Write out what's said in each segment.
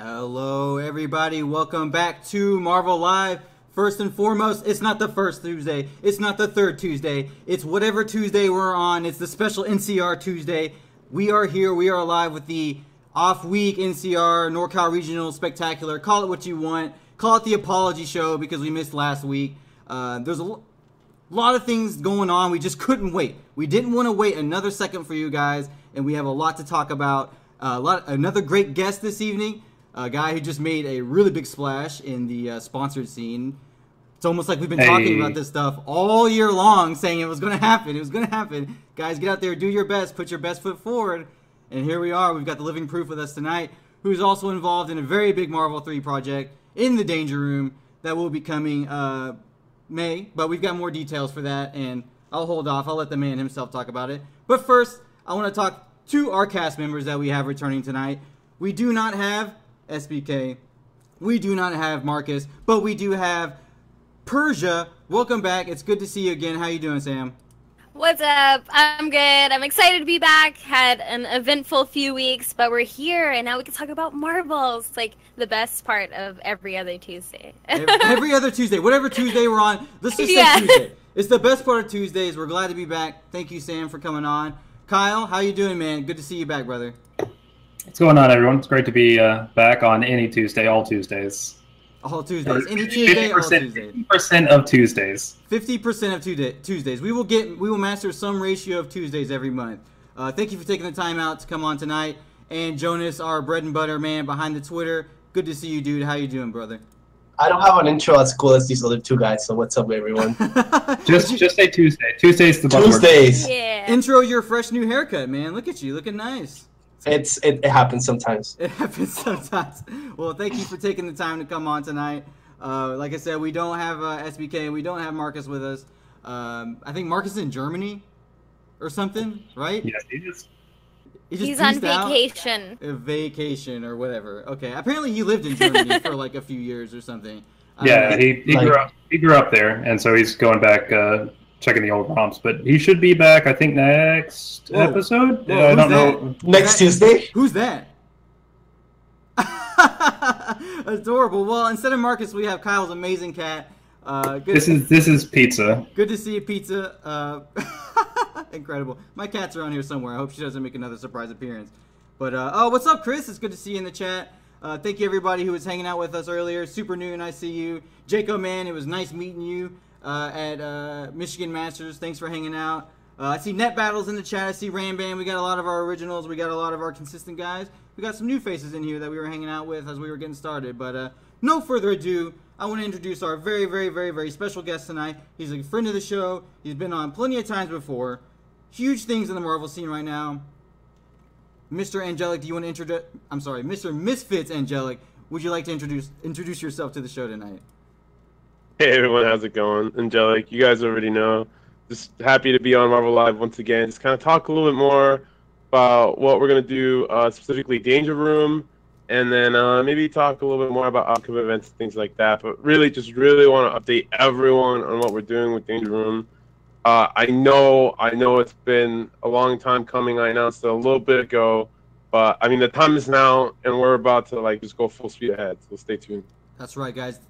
Hello, everybody. Welcome back to Marvel Live. First and foremost, it's not the first Tuesday. It's not the third Tuesday. It's whatever Tuesday we're on. It's the special NCR Tuesday. We are here. We are live with the off-week NCR NorCal Regionals Spectacular. Call it what you want. Call it the apology show because we missed last week. There's a lot of things going on. We just couldn't wait. We didn't want to wait another second for you guys, and we have a lot to talk about. Another great guest this evening. A guy who just made a really big splash in the sponsored scene. It's almost like we've been talking about this stuff all year long, saying it was going to happen. It was going to happen. Guys, get out there, do your best, put your best foot forward. And here we are. We've got the living proof with us tonight, who's also involved in a very big Marvel 3 project in the Danger Room that will be coming May. But we've got more details for that, and I'll hold off. I'll let the man himself talk about it. But first, I want to talk to our cast members that we have returning tonight. We do not have SBK. We do not have Marcus, but we do have Persia. Welcome back. It's good to see you again. How you doing, Sam? What's up? I'm good. I'm excited to be back. Had an eventful few weeks, but we're here, and now we can talk about Marvels. It's like the best part of every other Tuesday. Every other Tuesday. Whatever Tuesday we're on. Let's just say Tuesday. It's the best part of Tuesdays. We're glad to be back. Thank you, Sam, for coming on. Kyle, how you doing, man? Good to see you back, brother. What's going on, everyone? It's great to be back on any Tuesday, all Tuesdays. All Tuesdays. Any Tuesday, all Tuesdays. 50% of Tuesdays. 50% of Tuesdays. We will master some ratio of Tuesdays every month. Thank you for taking the time out to come on tonight. And Jonas, our bread and butter man behind the Twitter. Good to see you, dude. How you doing, brother? I don't have an intro as cool as these other two guys, so what's up, everyone? just say Tuesday. Tuesday's the Tuesdays. Yeah. Intro your fresh new haircut, man. Look at you, looking nice. It happens sometimes. It happens sometimes. Well, thank you for taking the time to come on tonight. Like I said, we don't have SBK. We don't have Marcus with us. I think Marcus is in Germany or something, right? Yes, he is. He's on vacation. A vacation or whatever. Okay. Apparently he lived in Germany for like a few years or something. Yeah, he grew up there, and so he's going back checking the old ROMs. But he should be back, I think, next episode. Whoa, I don't know. Next Tuesday? Who's that? Adorable. Well, instead of Marcus, we have Kyle's amazing cat. This is Pizza. Good to see you, Pizza. Incredible. My cats are on here somewhere. I hope she doesn't make another surprise appearance. But oh, what's up, Chris? It's good to see you in the chat. Thank you, everybody who was hanging out with us earlier. Super Noon, I see you. Jacob, man, it was nice meeting you at Michigan Masters. Thanks for hanging out. I see Net Battles in the chat. I see Rambam. We got a lot of our originals. We got a lot of our consistent guys. We got some new faces in here that we were hanging out with as we were getting started. But no further ado, I want to introduce our very, very, very, very special guest tonight. He's a friend of the show. He's been on plenty of times before. Huge things in the Marvel scene right now. Mr. Angelic, do you want to introduce? I'm sorry, Mr. Misfits Angelic. Would you like to introduce yourself to the show tonight? Hey everyone, how's it going? Angelic, you guys already know. Just happy to be on Marvel Live once again. Just kind of talk a little bit more about what we're going to do, specifically Danger Room, and then maybe talk a little bit more about upcoming events and things like that. But really, just really want to update everyone on what we're doing with Danger Room. I know it's been a long time coming. I announced it a little bit ago, but I mean the time is now, and we're about to just go full speed ahead. So stay tuned. That's right, guys.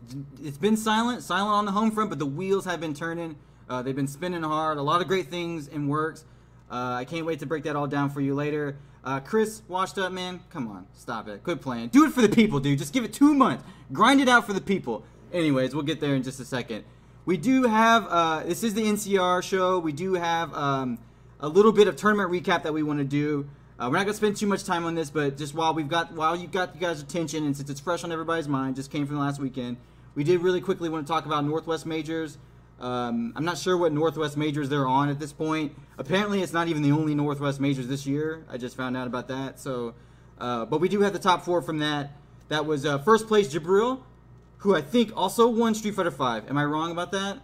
It's been silent on the home front, but the wheels have been turning. They've been spinning hard. A lot of great things in works. I can't wait to break that all down for you later. Chris, washed up, man. Come on, stop it. Quit playing. Do it for the people, dude. Just give it 2 months. Grind it out for the people. Anyways, we'll get there in just a second. We do have, this is the NCR show. We do have a little bit of tournament recap that we want to do. We're not going to spend too much time on this, but just while you got you guys' attention, and since it's fresh on everybody's mind, just came from last weekend, we did really quickly want to talk about Northwest Majors. I'm not sure what Northwest Majors they're on at this point. Apparently, it's not even the only Northwest Majors this year. I just found out about that. So, but we do have the top 4 from that. That was first place Jabril, who I think also won Street Fighter V. Am I wrong about that?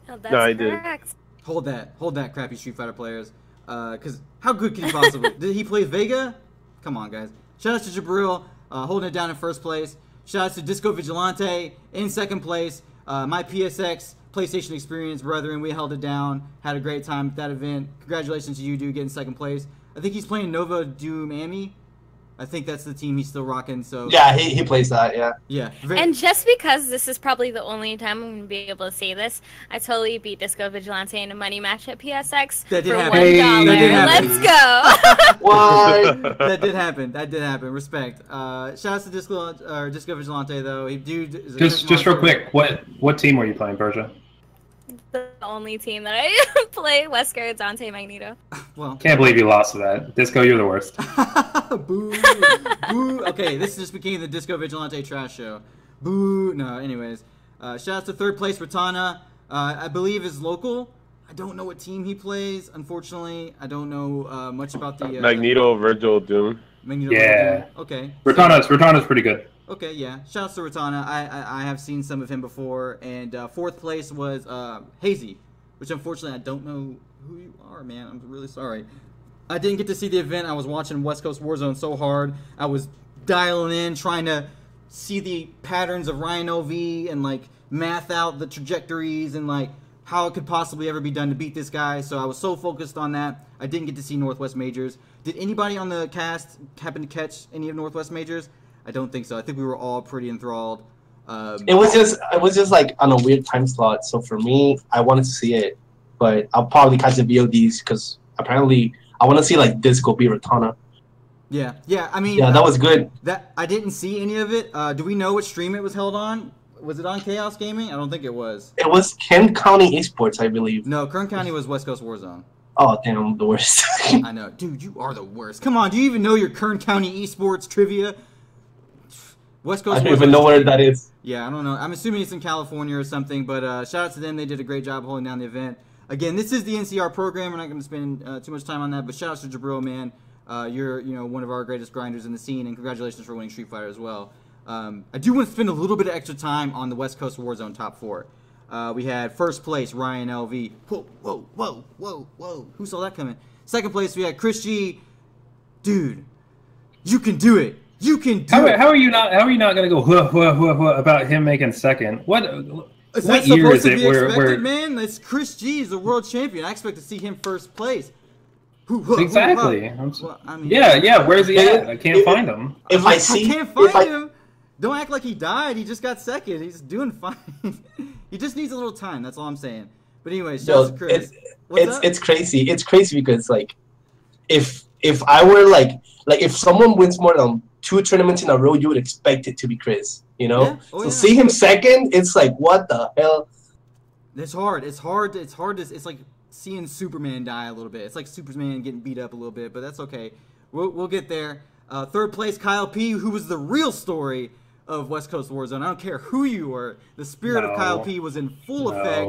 Oh, that's No, I did. correct. Hold that, crappy Street Fighter players. Because how good can he possibly? Did he play Vega? Come on, guys. Shout out to Jabril, holding it down in first place. Shout out to Disco Vigilante in second place. My PSX PlayStation Experience brethren, we held it down. Had a great time at that event. Congratulations to you, dude, getting second place. I think he's playing Nova Doom Ami. I think that's the team he's still rocking. So Yeah, he plays that. Yeah. yeah. And just because this is probably the only time I'm going to be able to say this, I totally beat Disco Vigilante in a money match at PSX That did for happen. $1. That did happen. Let's go. What? That did happen. That did happen. Respect. Shout out to Disco Vigilante though. He dude is a Just real quick, what team were you playing, Persia? The only team that I play, Wesker, Dante, Magneto. Well, Can't believe you lost to that. Disco, you're the worst. boo, boo. Okay, this just became the Disco Vigilante trash show. Boo. No, anyways. Shout out to third place Ratana. I believe is local. I don't know what team he plays. Unfortunately, I don't know much about the Magneto, Virgil, Doom. Magneto. Yeah. Okay. Ratana's pretty good. Okay, yeah. Shouts to Ratana. I have seen some of him before. And fourth place was Hazy, which unfortunately I don't know who you are, man. I'm really sorry. I didn't get to see the event. I was watching West Coast Warzone so hard. I was dialing in, trying to see the patterns of Ryan LV and like math out the trajectories and like how it could possibly ever be done to beat this guy. So I was so focused on that. I didn't get to see Northwest Majors. Did anybody on the cast happen to catch any of Northwest Majors? I don't think so. I think we were all pretty enthralled. It was just like on a weird time slot. So for me, I wanted to see it, but I'll probably catch the VODs because apparently I want to see like Disco beat Ratana. Yeah. I mean, Yeah, that was good. That I didn't see any of it. Do we know what stream it was held on? Was it on Chaos Gaming? I don't think it was. It was Kent County Esports, I believe. No, Kern County was West Coast Warzone. Oh damn, I'm the worst. I know, dude. You are the worst. Come on, do you even know your Kern County Esports trivia? West Coast. I don't even know where that is. Yeah, I don't know. I'm assuming it's in California or something. But shout out to them. They did a great job holding down the event. Again, this is the NCR program. We're not going to spend too much time on that. But shout out to Jabril, man. You're one of our greatest grinders in the scene, and congratulations for winning Street Fighter as well. I do want to spend a little bit of extra time on the West Coast Warzone top 4. We had first place Ryan LV. Whoa! Who saw that coming? Second place we had Chris G. Dude, you can do it. You can do it. How are you not going to go about him making second? What year is it where man? It's Chris G. He's the world champion. I expect to see him first place. Exactly. Well, I mean, yeah. Where's he at? I can't find him. I can't find him. Don't act like he died. He just got second. He's doing fine. He just needs a little time. That's all I'm saying. But anyway, shout out to Chris. It's crazy. It's crazy because like, if I were like if someone wins more than 2 tournaments in a row, you would expect it to be Chris. You know. Yeah. So see him second, it's like what the hell. It's hard. It's hard. It's like seeing Superman die a little bit. It's like Superman getting beat up a little bit, but that's okay. We'll get there. Third place, Kyle P., who was the real story of West Coast Warzone. I don't care who you were. The spirit of Kyle P. was in full effect.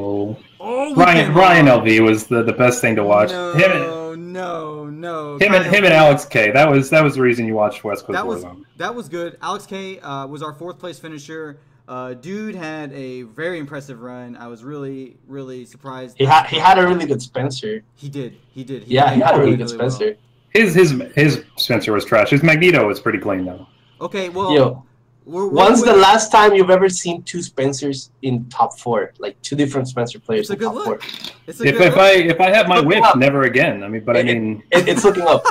Ryan LV was the best thing to watch. No. Him and Alex K. That was the reason you watched West Coast Warzone. That was good. Alex K. Was our 4th place finisher. Dude had a very impressive run. I was really, really surprised. He had a really good Spencer. He did. He had a really good Spencer. Well. His Spencer was trash. His Magneto was pretty clean though. Okay, well, when's the last time you've ever seen 2 Spencers in top 4? Like 2 different Spencer players in top 4. If I have my whip, never again. I mean, it's looking up.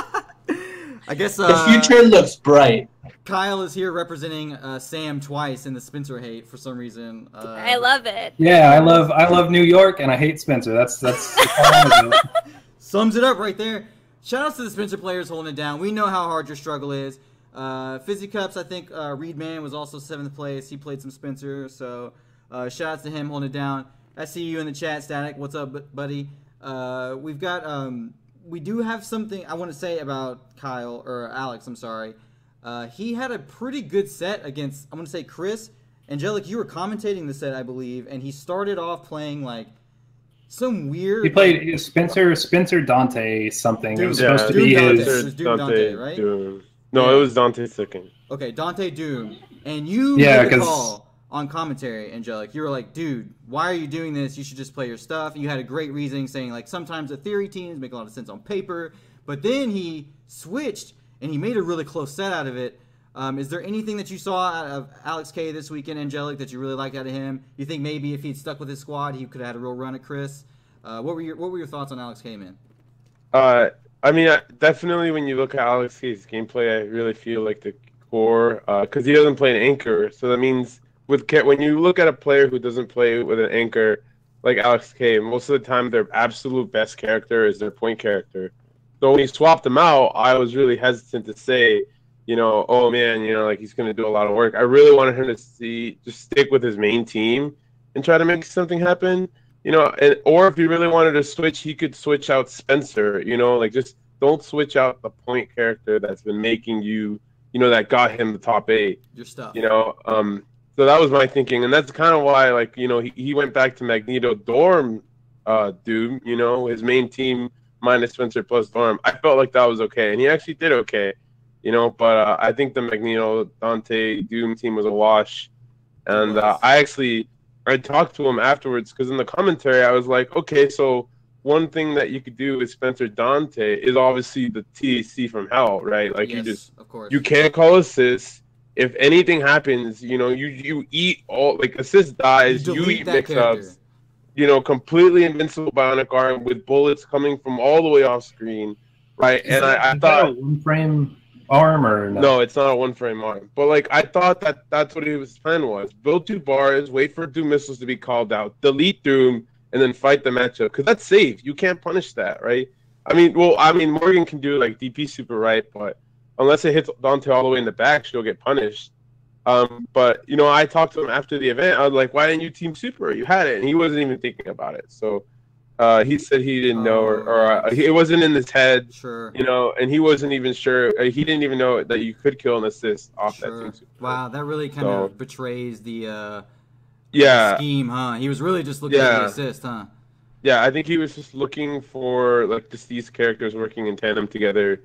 I guess the future looks bright. Kyle is here representing Sam twice in the Spencer hate for some reason. I love it. Yeah, I love New York and I hate Spencer. That's sums it up right there. Shout outs to the Spencer players holding it down. We know how hard your struggle is. Fizzy Cups, I think Reedman was also 7th place. He played some Spencer, so shout outs to him holding it down. I see you in the chat, Static. What's up, buddy? We've got we do have something I want to say about Kyle or Alex. I'm sorry. He had a pretty good set against, I'm going to say, Chris. Angelic, you were commentating the set, I believe, and he started off playing like some weird. He played Spencer Dante something. Doom, it was supposed to be Dante. his. It was Doom Dante, right? Doom. No, it was Dante second. Okay, Dante Doom, and you made the call on commentary, Angelic. You were like, dude, why are you doing this? You should just play your stuff. You had a great reasoning saying like sometimes the theory teams make a lot of sense on paper, but then he switched and he made a really close set out of it. Is there anything that you saw out of Alex K this weekend, Angelic, that you really liked out of him? You think maybe if he'd stuck with his squad, he could have had a real run at Chris? What were your thoughts on Alex K, man? I mean, definitely when you look at Alex K's gameplay, I really feel like the core, because he doesn't play an anchor. So that means when you look at a player who doesn't play with an anchor like Alex K, most of the time their absolute best character is their point character. So when he swapped him out, I was really hesitant to say, oh man, like he's going to do a lot of work. I really wanted him to just stick with his main team and try to make something happen. Or if he really wanted to switch, he could switch out Spencer. Like just don't switch out the point character that's been making you, that got him the top 8. Your stuff. So that was my thinking, and that's kind of why, like, he went back to Magneto Dorm, Doom. His main team minus Spencer plus Dorm. I felt like that was okay, and he actually did okay. But I think the Magneto Dante Doom team was a wash, and I talked to him afterwards because in the commentary I was like, okay, so one thing that you could do with Spencer Dante is obviously the TAC from hell, right? Like yes, of course. You can't call assists. If anything happens, you eat all, like, assist dies, you eat mix-ups, completely invincible bionic arm with bullets coming from all the way off screen, right? And I thought one-frame arm or no? No, it's not a one-frame arm. But, like, I thought that's what his plan was. Build 2 bars, wait for Doom missiles to be called out, delete Doom, and then fight the matchup. Because that's safe. You can't punish that, right? Morgan can do, like, DP super right, but unless it hits Dante all the way in the back, she'll get punished. But, I talked to him after the event. I was like, why didn't you team super? You had it. And he wasn't even thinking about it. So he said he didn't know, or it wasn't in his head. Sure. And he wasn't even sure. He didn't even know that you could kill an assist off that team super. Wow, that really kind of betrays the scheme, huh? He was really just looking at the assist, huh? Yeah, I think he was just looking for, like, just these characters working in tandem together.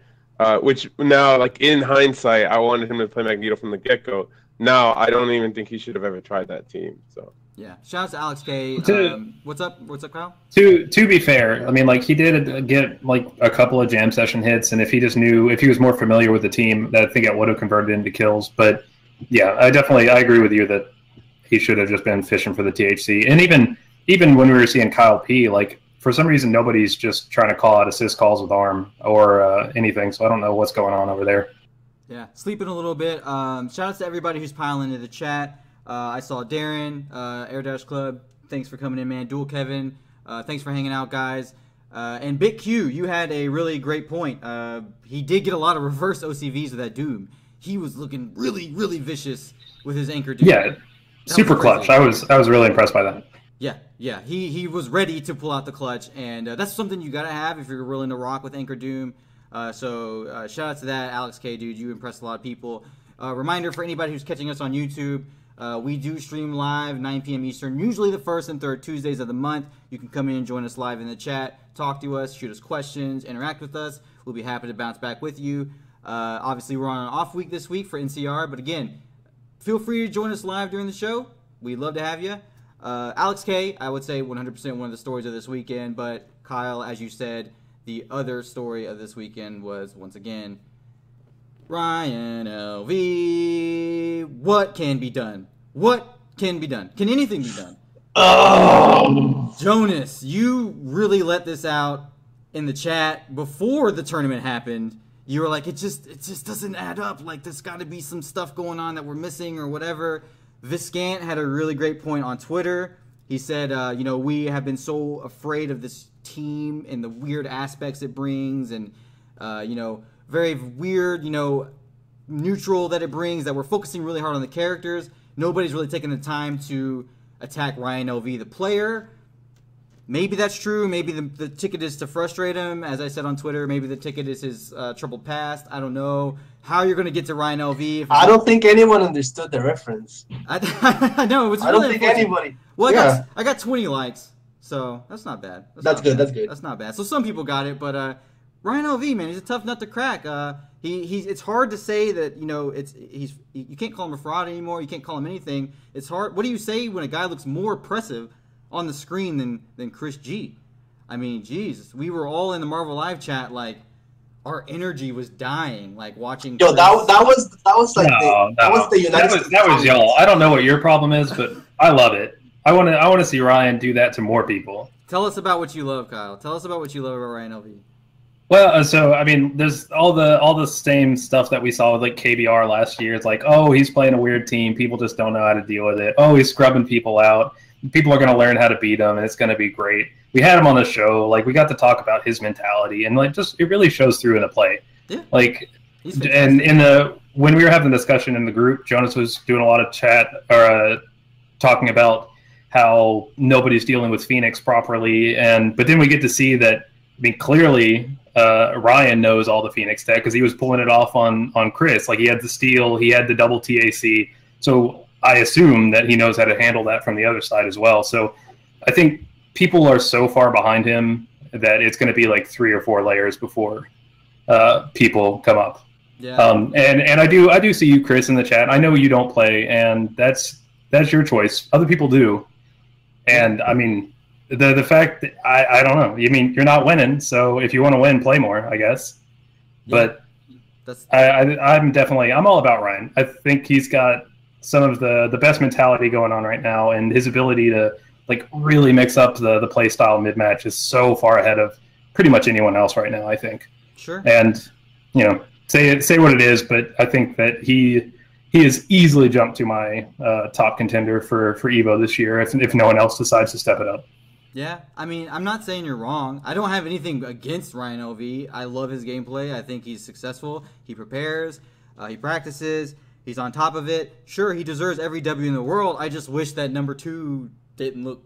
Which now, like, in hindsight, I wanted him to play Magneto from the get-go. Now, I don't even think he should have ever tried that team. So yeah, shout out to Alex K. What's up, Kyle? To be fair, I mean, like, he did get, like, a couple of jam session hits, and if he was more familiar with the team, I think it would have converted into kills. But yeah, I agree with you that he should have just been fishing for the THC. And even when we were seeing Kyle P, like, for some reason, nobody's just trying to call out assist calls with arm or anything, so I don't know what's going on over there. Yeah, sleeping a little bit. Shout out to everybody who's piling into the chat. I saw Darren, Air Dash Club. Thanks for coming in, man. Dual Kevin, thanks for hanging out, guys. And Big Q, you had a really great point. He did get a lot of reverse OCVs with that Doom. He was looking really, really vicious with his anchor Doom. Yeah, super clutch. I was really impressed by that. Yeah. He was ready to pull out the clutch, and that's something you gotta have if you're willing to rock with Anchor Doom. So shout out to that, Alex K, dude. You impressed a lot of people. Reminder for anybody who's catching us on YouTube, we do stream live 9 p.m. Eastern, usually the first and third Tuesdays of the month. You can come in and join us live in the chat, talk to us, shoot us questions, interact with us. We'll be happy to bounce back with you. Obviously, we're on an off week this week for NCR, but again, feel free to join us live during the show. We'd love to have you. Alex K, I would say 100% one of the stories of this weekend, but Kyle, as you said, the other story of this weekend was, once again, Ryan LV. What can be done? What can be done? Can anything be done? Oh! Jonas, you really let this out in the chat before the tournament happened. You were like, it just doesn't add up. Like, there's got to be some stuff going on that we're missing or whatever. Viscant had a really great point on Twitter. He said, we have been so afraid of this team and the weird aspects it brings and, very weird, neutral that it brings, that we're focusing really hard on the characters. Nobody's really taking the time to attack Ryan LV, the player. Maybe that's true. Maybe the ticket is to frustrate him. As I said on Twitter, maybe the ticket is his troubled past. I don't know how you're going to get to Ryan LV. I don't think anyone understood the reference. I know. I don't think anybody. Well, I got 20 likes, so that's not bad. That's good. That's not bad. So some people got it, but Ryan LV, man, he's a tough nut to crack. It's hard to say that you can't call him a fraud anymore. You can't call him anything. It's hard. What do you say when a guy looks more impressive on the screen than Chris G? I mean, geez, we were all in the Marvel Live chat, like, our energy was dying, like, watching. Yo, that was like the United States. That was y'all. I don't know what your problem is, but I love it. I want to see Ryan do that to more people. Tell us about what you love, Kyle. Tell us about what you love about Ryan LV. Well, so I mean, there's all the same stuff that we saw with like KBR last year. It's like, oh, he's playing a weird team. People just don't know how to deal with it. Oh, he's scrubbing people out. People are going to learn how to beat him, and it's going to be great. We had him on the show. Like, we got to talk about his mentality, and like, just it really shows through in the play. Yeah. Like, and when we were having the discussion in the group, Jonas was doing a lot of chat or talking about how nobody's dealing with Phoenix properly, but then we get to see that. I mean, clearly, Ryan knows all the Phoenix tech because he was pulling it off on Chris. Like, he had the steal, he had the double TAC. So I assume that he knows how to handle that from the other side as well. So I think people are so far behind him that it's going to be like 3 or 4 layers before people come up. Yeah. And I do see you, Chris, in the chat. I know you don't play, and that's your choice. Other people do, and I mean. The fact that I don't know. I mean, you're not winning, so if you want to win, play more, I guess. Yeah, but I'm all about Ryan. I think he's got some of the best mentality going on right now, and his ability to like really mix up the play style mid match is so far ahead of pretty much anyone else right now. I think. Sure. And say what it is, but I think that he has easily jumped to my top contender for Evo this year if no one else decides to step it up. Yeah, I mean, I'm not saying you're wrong. I don't have anything against Ryan LV. I love his gameplay. I think he's successful. He prepares. He practices. He's on top of it. Sure, he deserves every W in the world. I just wish that number 2 didn't look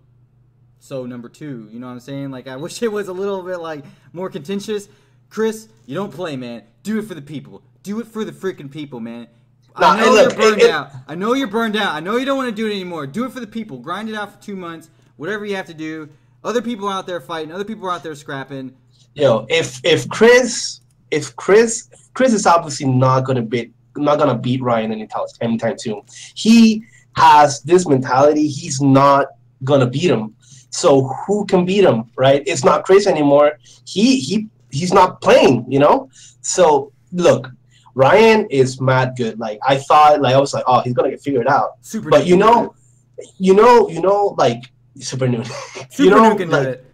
so number 2. You know what I'm saying? Like, I wish it was a little bit, like, more contentious. Chris, you don't play, man. Do it for the people. Do it for the freaking people, man. I know you're burned out. I know you're burned out. I know you don't want to do it anymore. Do it for the people. Grind it out for 2 months. Whatever you have to do. Other people are out there fighting. Other people are out there scrapping. If Chris is obviously not gonna beat Ryan anytime soon. He has this mentality. He's not gonna beat him. So who can beat him, right? It's not Chris anymore. He's not playing, you know. So look, Ryan is mad good. Like I was like, oh, he's gonna get figured out. Super. But you know, like. Super Noon. Super Noon can do it.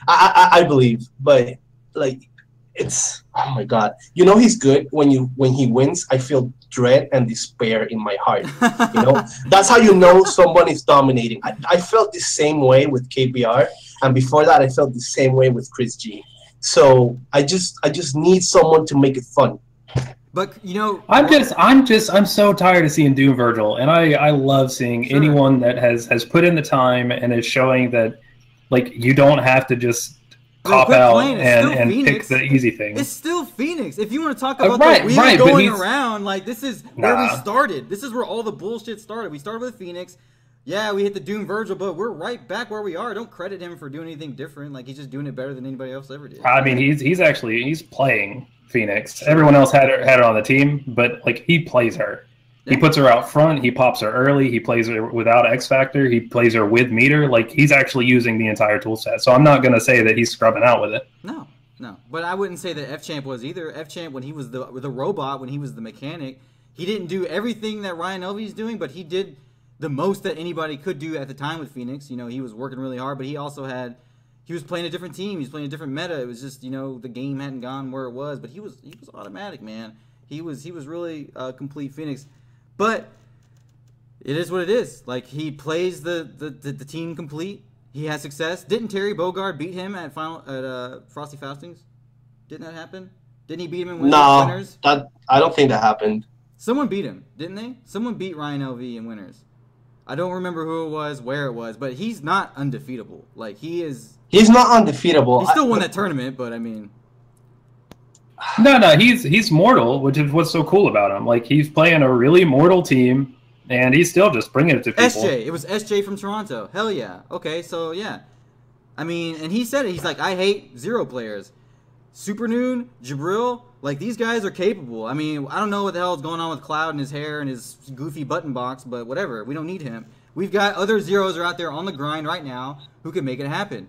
I believe, but like it's oh my god. You know he's good when he wins. I feel dread and despair in my heart. You know that's how you know someone is dominating. I felt the same way with KBR, and before that I felt the same way with Chris G. So I just need someone to make it fun. But you know, I'm so tired of seeing Doom Virgil, and I love seeing anyone that has put in the time and is showing that like you don't have to just cop out and pick the easy thing. It's still Phoenix. If you want to talk about the wheel going around, like this is where we started. This is where all the bullshit started. We started with Phoenix. Yeah, we hit the Doom Virgil, but we're right back where we are. Don't credit him for doing anything different. Like he's just doing it better than anybody else ever did. I mean, he's playing Phoenix. Everyone else had her on the team, but like he plays her. Yeah. He puts her out front. He pops her early. He plays her without X Factor. He plays her with meter. Like he's actually using the entire tool set. So I'm not going to say that he's scrubbing out with it. No. But I wouldn't say that F-Champ was either. F-Champ, when he was the robot, when he was the mechanic, he didn't do everything that Ryan Elvey's doing, but he did the most that anybody could do at the time with Phoenix. You know, he was working really hard, but he also he was playing a different team. He was playing a different meta. It was just, you know, the game hadn't gone where it was, but he was automatic, man. He was really complete Phoenix. But it is what it is. Like he plays the team complete. He has success. Didn't Terry Bogard beat him at Frosty Faustings? Didn't that happen? Didn't he beat him in winners? No, I don't think that happened. Someone beat him, didn't they? Someone beat Ryan LV in winners. I don't remember who it was, where it was, but he's not undefeatable. Like he is. He's not undefeatable. He still won that tournament, but I mean. No, he's mortal, which is what's so cool about him. Like he's playing a really mortal team, and he's still just bringing it to people. SJ, it was SJ from Toronto. Hell yeah. Okay, so yeah. I mean, and he said it. He's like, I hate zero players. Super Noon, Jabril, like these guys are capable. I mean, I don't know what the hell is going on with Cloud and his hair and his goofy button box, but whatever. We don't need him. We've got other zeros are out there on the grind right now who can make it happen.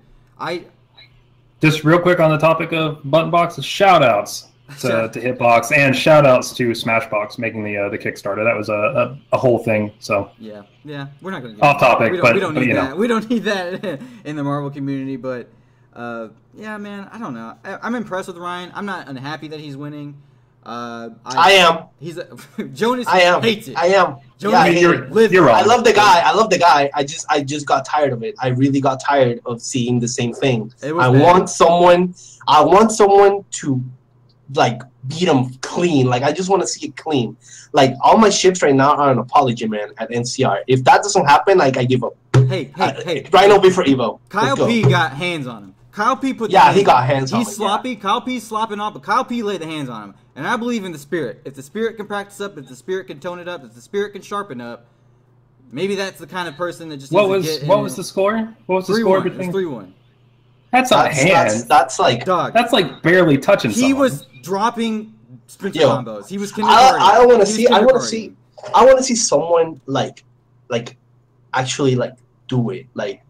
Just real quick on the topic of button boxes, shout outs to Hitbox and shout outs to Smashbox making the Kickstarter. That was a whole thing. So yeah, we're not going to off topic, we don't need that. We don't need that in the Marvel community, but Yeah, man, I don't know. I'm impressed with Ryan. I'm not unhappy that he's winning. I am. He's Jonas I am. hates it. I am. Jonas, Yeah, I hate it. You're wrong. I love the guy. I just got tired of it. I really got tired of seeing the same thing. I want someone to like beat him clean. Like I just want to see it clean. Like all my ships right now are an apology, man, at NCR. If that doesn't happen, like I give up. Hey. Rhino before Evo. Kyle P got hands on him. Kyle P put. Yeah, he got hands on him. He's sloppy. Yeah. Kyle P's slopping off, but Kyle P laid the hands on him. And I believe in the spirit. If the spirit can practice up, if the spirit can tone it up, if the spirit can sharpen up, maybe that's the kind of person that just. What was the score? What was the score between? 3-1. That's not hands. That's like dog. That's like barely touching. He was dropping sprinter combos. He was kindergarten. I want to see. I want to see someone like actually like do it like.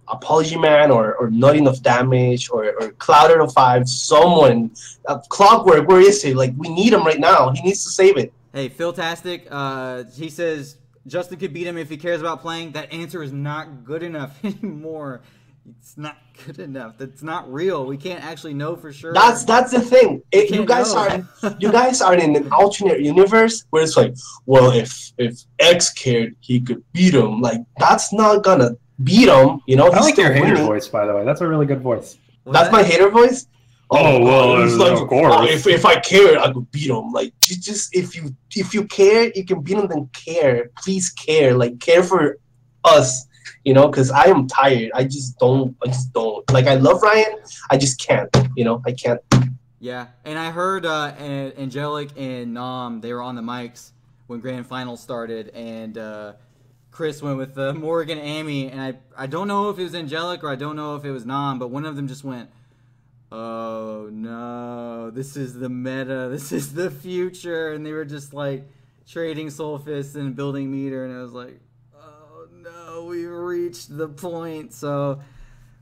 Apology Man or not enough damage or Clouded of 5, someone Clockwork, where is he? Like we need him right now. He needs to save it. Hey, Philtastic, he says Justin could beat him if he cares about playing. That answer is not good enough anymore. It's not good enough. That's not real. We can't actually know for sure. That's the thing. You guys are in an alternate universe where it's like, well, if X cared, he could beat him. Like that's not gonna beat him, you know. I like your hater voice, by the way. That's a really good voice. That's my hater voice. Oh well, like, of course. If I cared, I could beat him. Like you just if you care, you can beat him. Then care, please care. Like care for us, you know. Because I am tired. I just don't. Like I love Ryan. I just can't. You know, I can't. Yeah, and I heard Angelic and Nam, they were on the mics when Grand Final started, and. Chris went with Morgan Amy, and I don't know if it was Angelic or I don't know if it was Nam, but one of them just went, oh no, this is the meta, this is the future, and they were just like trading soul fists and building meter, and I was like, oh no, we reached the point. So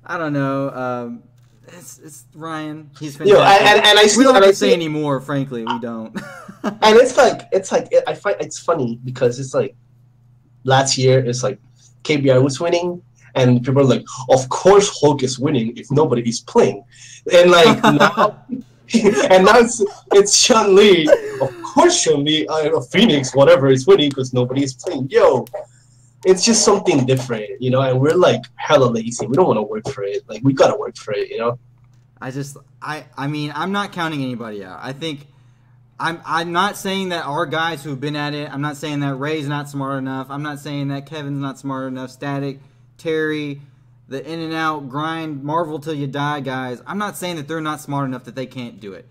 I don't know. It's Ryan. He's fantastic. We don't have to say any more, frankly. We don't. And I find it's funny because it's like. Last year, it's like KBI was winning, and people are like, "Of course, Hulk is winning if nobody is playing," and like now, and now it's Chun-Li. Of course, Chun-Li, Phoenix, whatever is winning because nobody is playing. Yo, it's just something different, you know. And we're like hella lazy. We don't want to work for it. Like we gotta work for it, you know. I mean, I'm not counting anybody out. I think. I'm not saying that our guys who've been at it, I'm not saying that Ray's not smart enough. I'm not saying that Kevin's not smart enough. Static, Terry, the in and out grind, Marvel till you die guys. I'm not saying that they're not smart enough that they can't do it.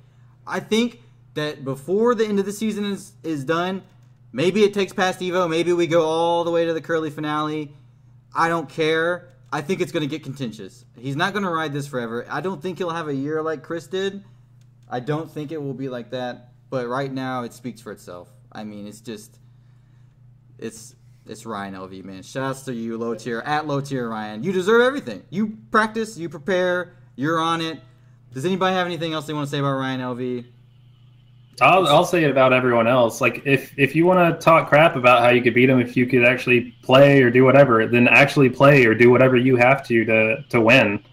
I think that before the end of the season is done, maybe it takes past Evo. Maybe we go all the way to the curly finale. I don't care. I think it's going to get contentious. He's not going to ride this forever. I don't think he'll have a year like Chris did. I don't think it will be like that. But right now, it speaks for itself. I mean, it's just, it's Ryan LV, man. Shouts to you, low tier, at low tier Ryan. You deserve everything. You practice, you prepare, you're on it. Does anybody have anything else they want to say about Ryan LV? I'll say it about everyone else. Like, if you want to talk crap about how you could beat him, if you could actually play or do whatever, then actually play or do whatever you have to win.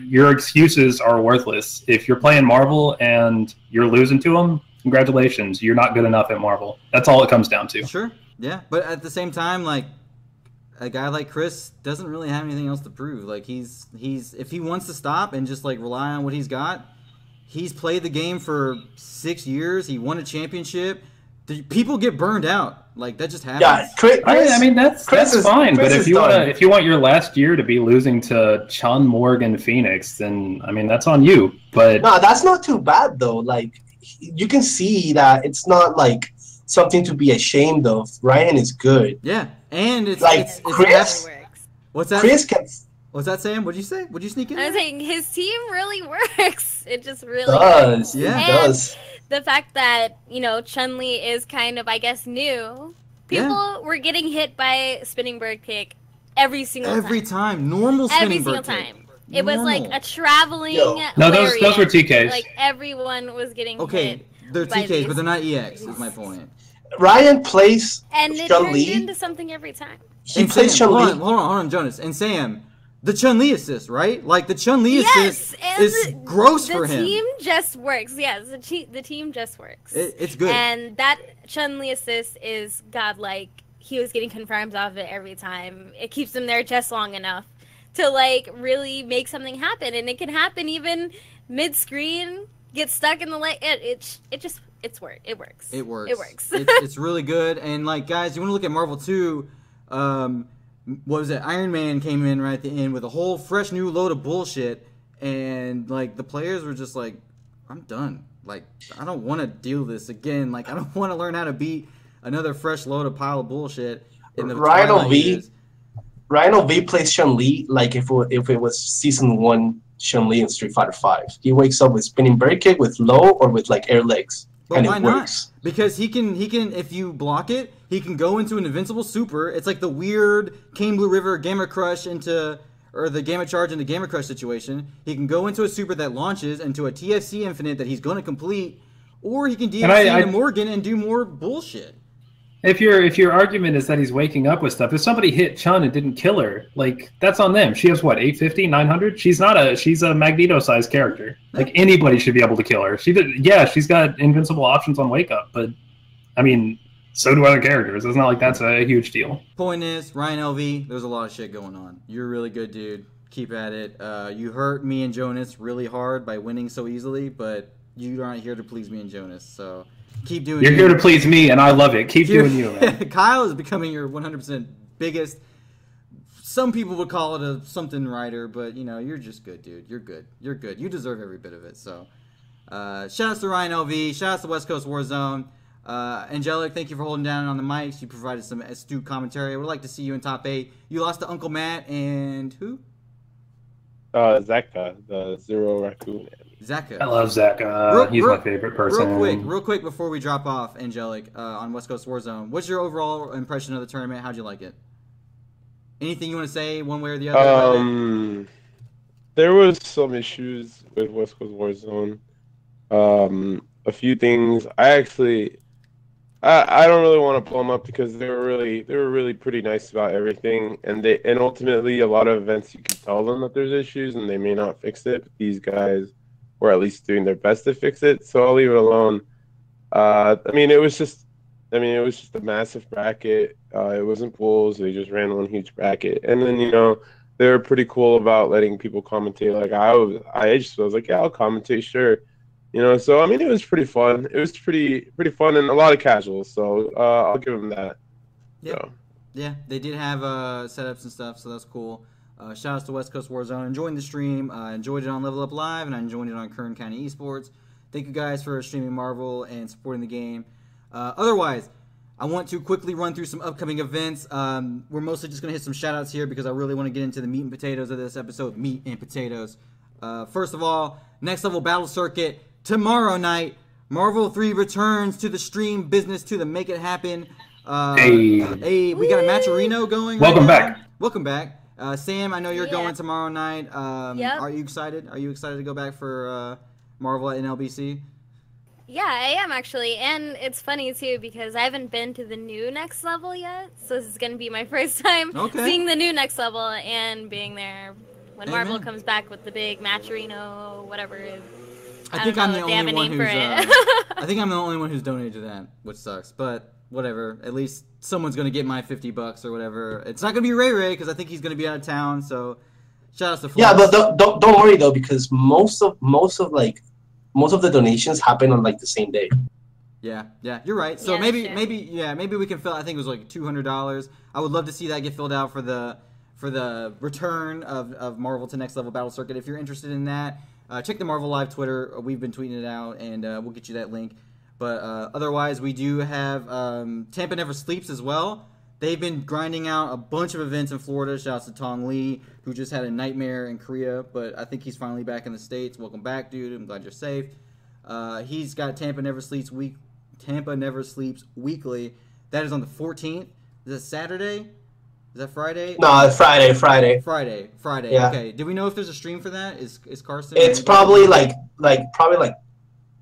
Your excuses are worthless. If you're playing Marvel and you're losing to them, congratulations, you're not good enough at Marvel. That's all it comes down to. Sure, yeah. But at the same time, like, a guy like Chris doesn't really have anything else to prove. Like, he's if he wants to stop and just, like, rely on what he's got, he's played the game for 6 years. He won a championship. People get burned out. Like, that just happens. Yeah, Chris, I mean, that's fine. But if you want your last year to be losing to Chun Morgan Phoenix, then, I mean, that's on you. But no, that's not too bad, though. Like, you can see that it's not like something to be ashamed of. Ryan is good. Yeah, and it's like it's Chris. What's that? Chris can. What's that, Sam? What'd you say? What'd you sneak in? I was saying his team really works. It just really does. Works. Yeah, and it does. The fact that Chun-Li is kind of, I guess, new. People were getting hit by spinning bird kick every single time. Normal spinning bird kick. Every single time. It Normal. was like a traveling. No, those were TKs. Like everyone was getting hit. Okay, they're TKs, but they're not EX. Is my point. Ryan plays and it Chun-Li. turned into something every time. He plays Chun-Li. Hold on, Jonas and Sam. the Chun-Li assist, right? Like the Chun-Li assist is gross for him. The team just works. Yes, the team just works. It's good. And that Chun-Li assist is godlike. He was getting confirmed off it every time. It keeps him there just long enough to like really make something happen, and it can happen even mid-screen. Get stuck in the light. It works. It works. It's really good. And like guys, you want to look at Marvel 2. What was it? Iron Man came in right at the end with a whole fresh new load of bullshit, and like the players were just like, I'm done. Like I don't want to deal this again. Like I don't want to learn how to beat another fresh load of pile of bullshit. In the Rhino V plays Chun-Li like if it was season 1 Chun-Li in Street Fighter 5. He wakes up with spinning bird kick, with low, or with like air legs. But and why it not? Works. Because he can if you block it, he can go into an invincible super. It's like the weird Kane Blue River Gamma Crush or the Gamma Charge into Gamma Crush situation. He can go into a super that launches into a TFC Infinite that he's going to complete, or he can DFC into Morgan and do more bullshit. If your argument is that he's waking up with stuff, if somebody hit Chun and didn't kill her, like that's on them. She has what, 850, 900? She's a Magneto-sized character. Like anybody should be able to kill her. She's got invincible options on wake up, but I mean, so do other characters. It's not like that's a huge deal. Point is, Ryan LV, there's a lot of shit going on. You're a really good dude. Keep at it. You hurt me and Jonas really hard by winning so easily, but you aren't here to please me and Jonas, so keep doing. You're here to please me, and I love it. Keep doing you, man. Kyle is becoming your 100% biggest. Some people would call it a something writer, but you know you're just good, dude. You're good. You're good. You deserve every bit of it. So, shout outs to Ryan LV. Shout outs to West Coast Warzone. Angelic, thank you for holding down on the mics. You provided some astute commentary. I would like to see you in top 8. You lost to Uncle Matt and who? Zaka, the Zero Raccoon. Zaka. I love Zaka. He's my favorite person. Real quick before we drop off, Angelic, on West Coast Warzone, what's your overall impression of the tournament? How'd you like it? Anything you want to say one way or the other? There was some issues with West Coast Warzone. A few things. I don't really want to blow them up because they were really pretty nice about everything, and ultimately a lot of events you can tell them that there's issues and they may not fix it, but these guys were at least doing their best to fix it, so I'll leave it alone. It was just a massive bracket. It wasn't pools. They just ran one huge bracket, and then they were pretty cool about letting people commentate. Like I was like, yeah, I'll commentate, sure. So it was pretty fun. It was pretty fun and a lot of casuals. So I'll give them that. Yeah, so. Yeah, they did have setups and stuff, so that's cool. Shout outs to West Coast Warzone. Enjoying the stream. Enjoyed it on Level Up Live, and I enjoyed it on Kern County Esports. Thank you guys for streaming Marvel and supporting the game. Otherwise, I want to quickly run through some upcoming events. We're mostly just going to hit some shout outs here because I really want to get into the meat and potatoes of this episode. Meat and potatoes. First of all, Next Level Battle Circuit. Tomorrow night, Marvel 3 returns to the stream business to the make it happen. Hey, we got a Matcherino going. Welcome back. Welcome back. Sam, I know you're going tomorrow night. Yep. Are you excited? Are you excited to go back for Marvel at NLBC? Yeah, I am actually. And it's funny too because I haven't been to the new Next Level yet. So this is going to be my first time seeing the new Next Level and being there when Marvel comes back with the big Matcherino, whatever it is. I think I'm the only one who's. I think I'm the only one who's donated to that, which sucks. But whatever. At least someone's gonna get my $50 or whatever. It's not gonna be Ray because I think he's gonna be out of town. So shout out to Flux. Yeah, but don't worry though, because most of the donations happen on like the same day. Yeah, you're right. So maybe we can fill. I think it was like $200. I would love to see that get filled out for the return of Marvel to Next Level Battle Circuit. If you're interested in that. Check the Marvel Live Twitter. We've been tweeting it out, and we'll get you that link. But otherwise, we do have Tampa Never Sleeps as well. They've been grinding out a bunch of events in Florida. Shouts to Tong Lee, who just had a nightmare in Korea, but I think he's finally back in the States. Welcome back, dude. I'm glad you're safe. He's got Tampa Never Sleeps Weekly. That is on the 14th. Is that Saturday? Is that Friday? No, it's Friday. Friday. Yeah. Okay. Do we know if there's a stream for that? Is Carson? It's probably like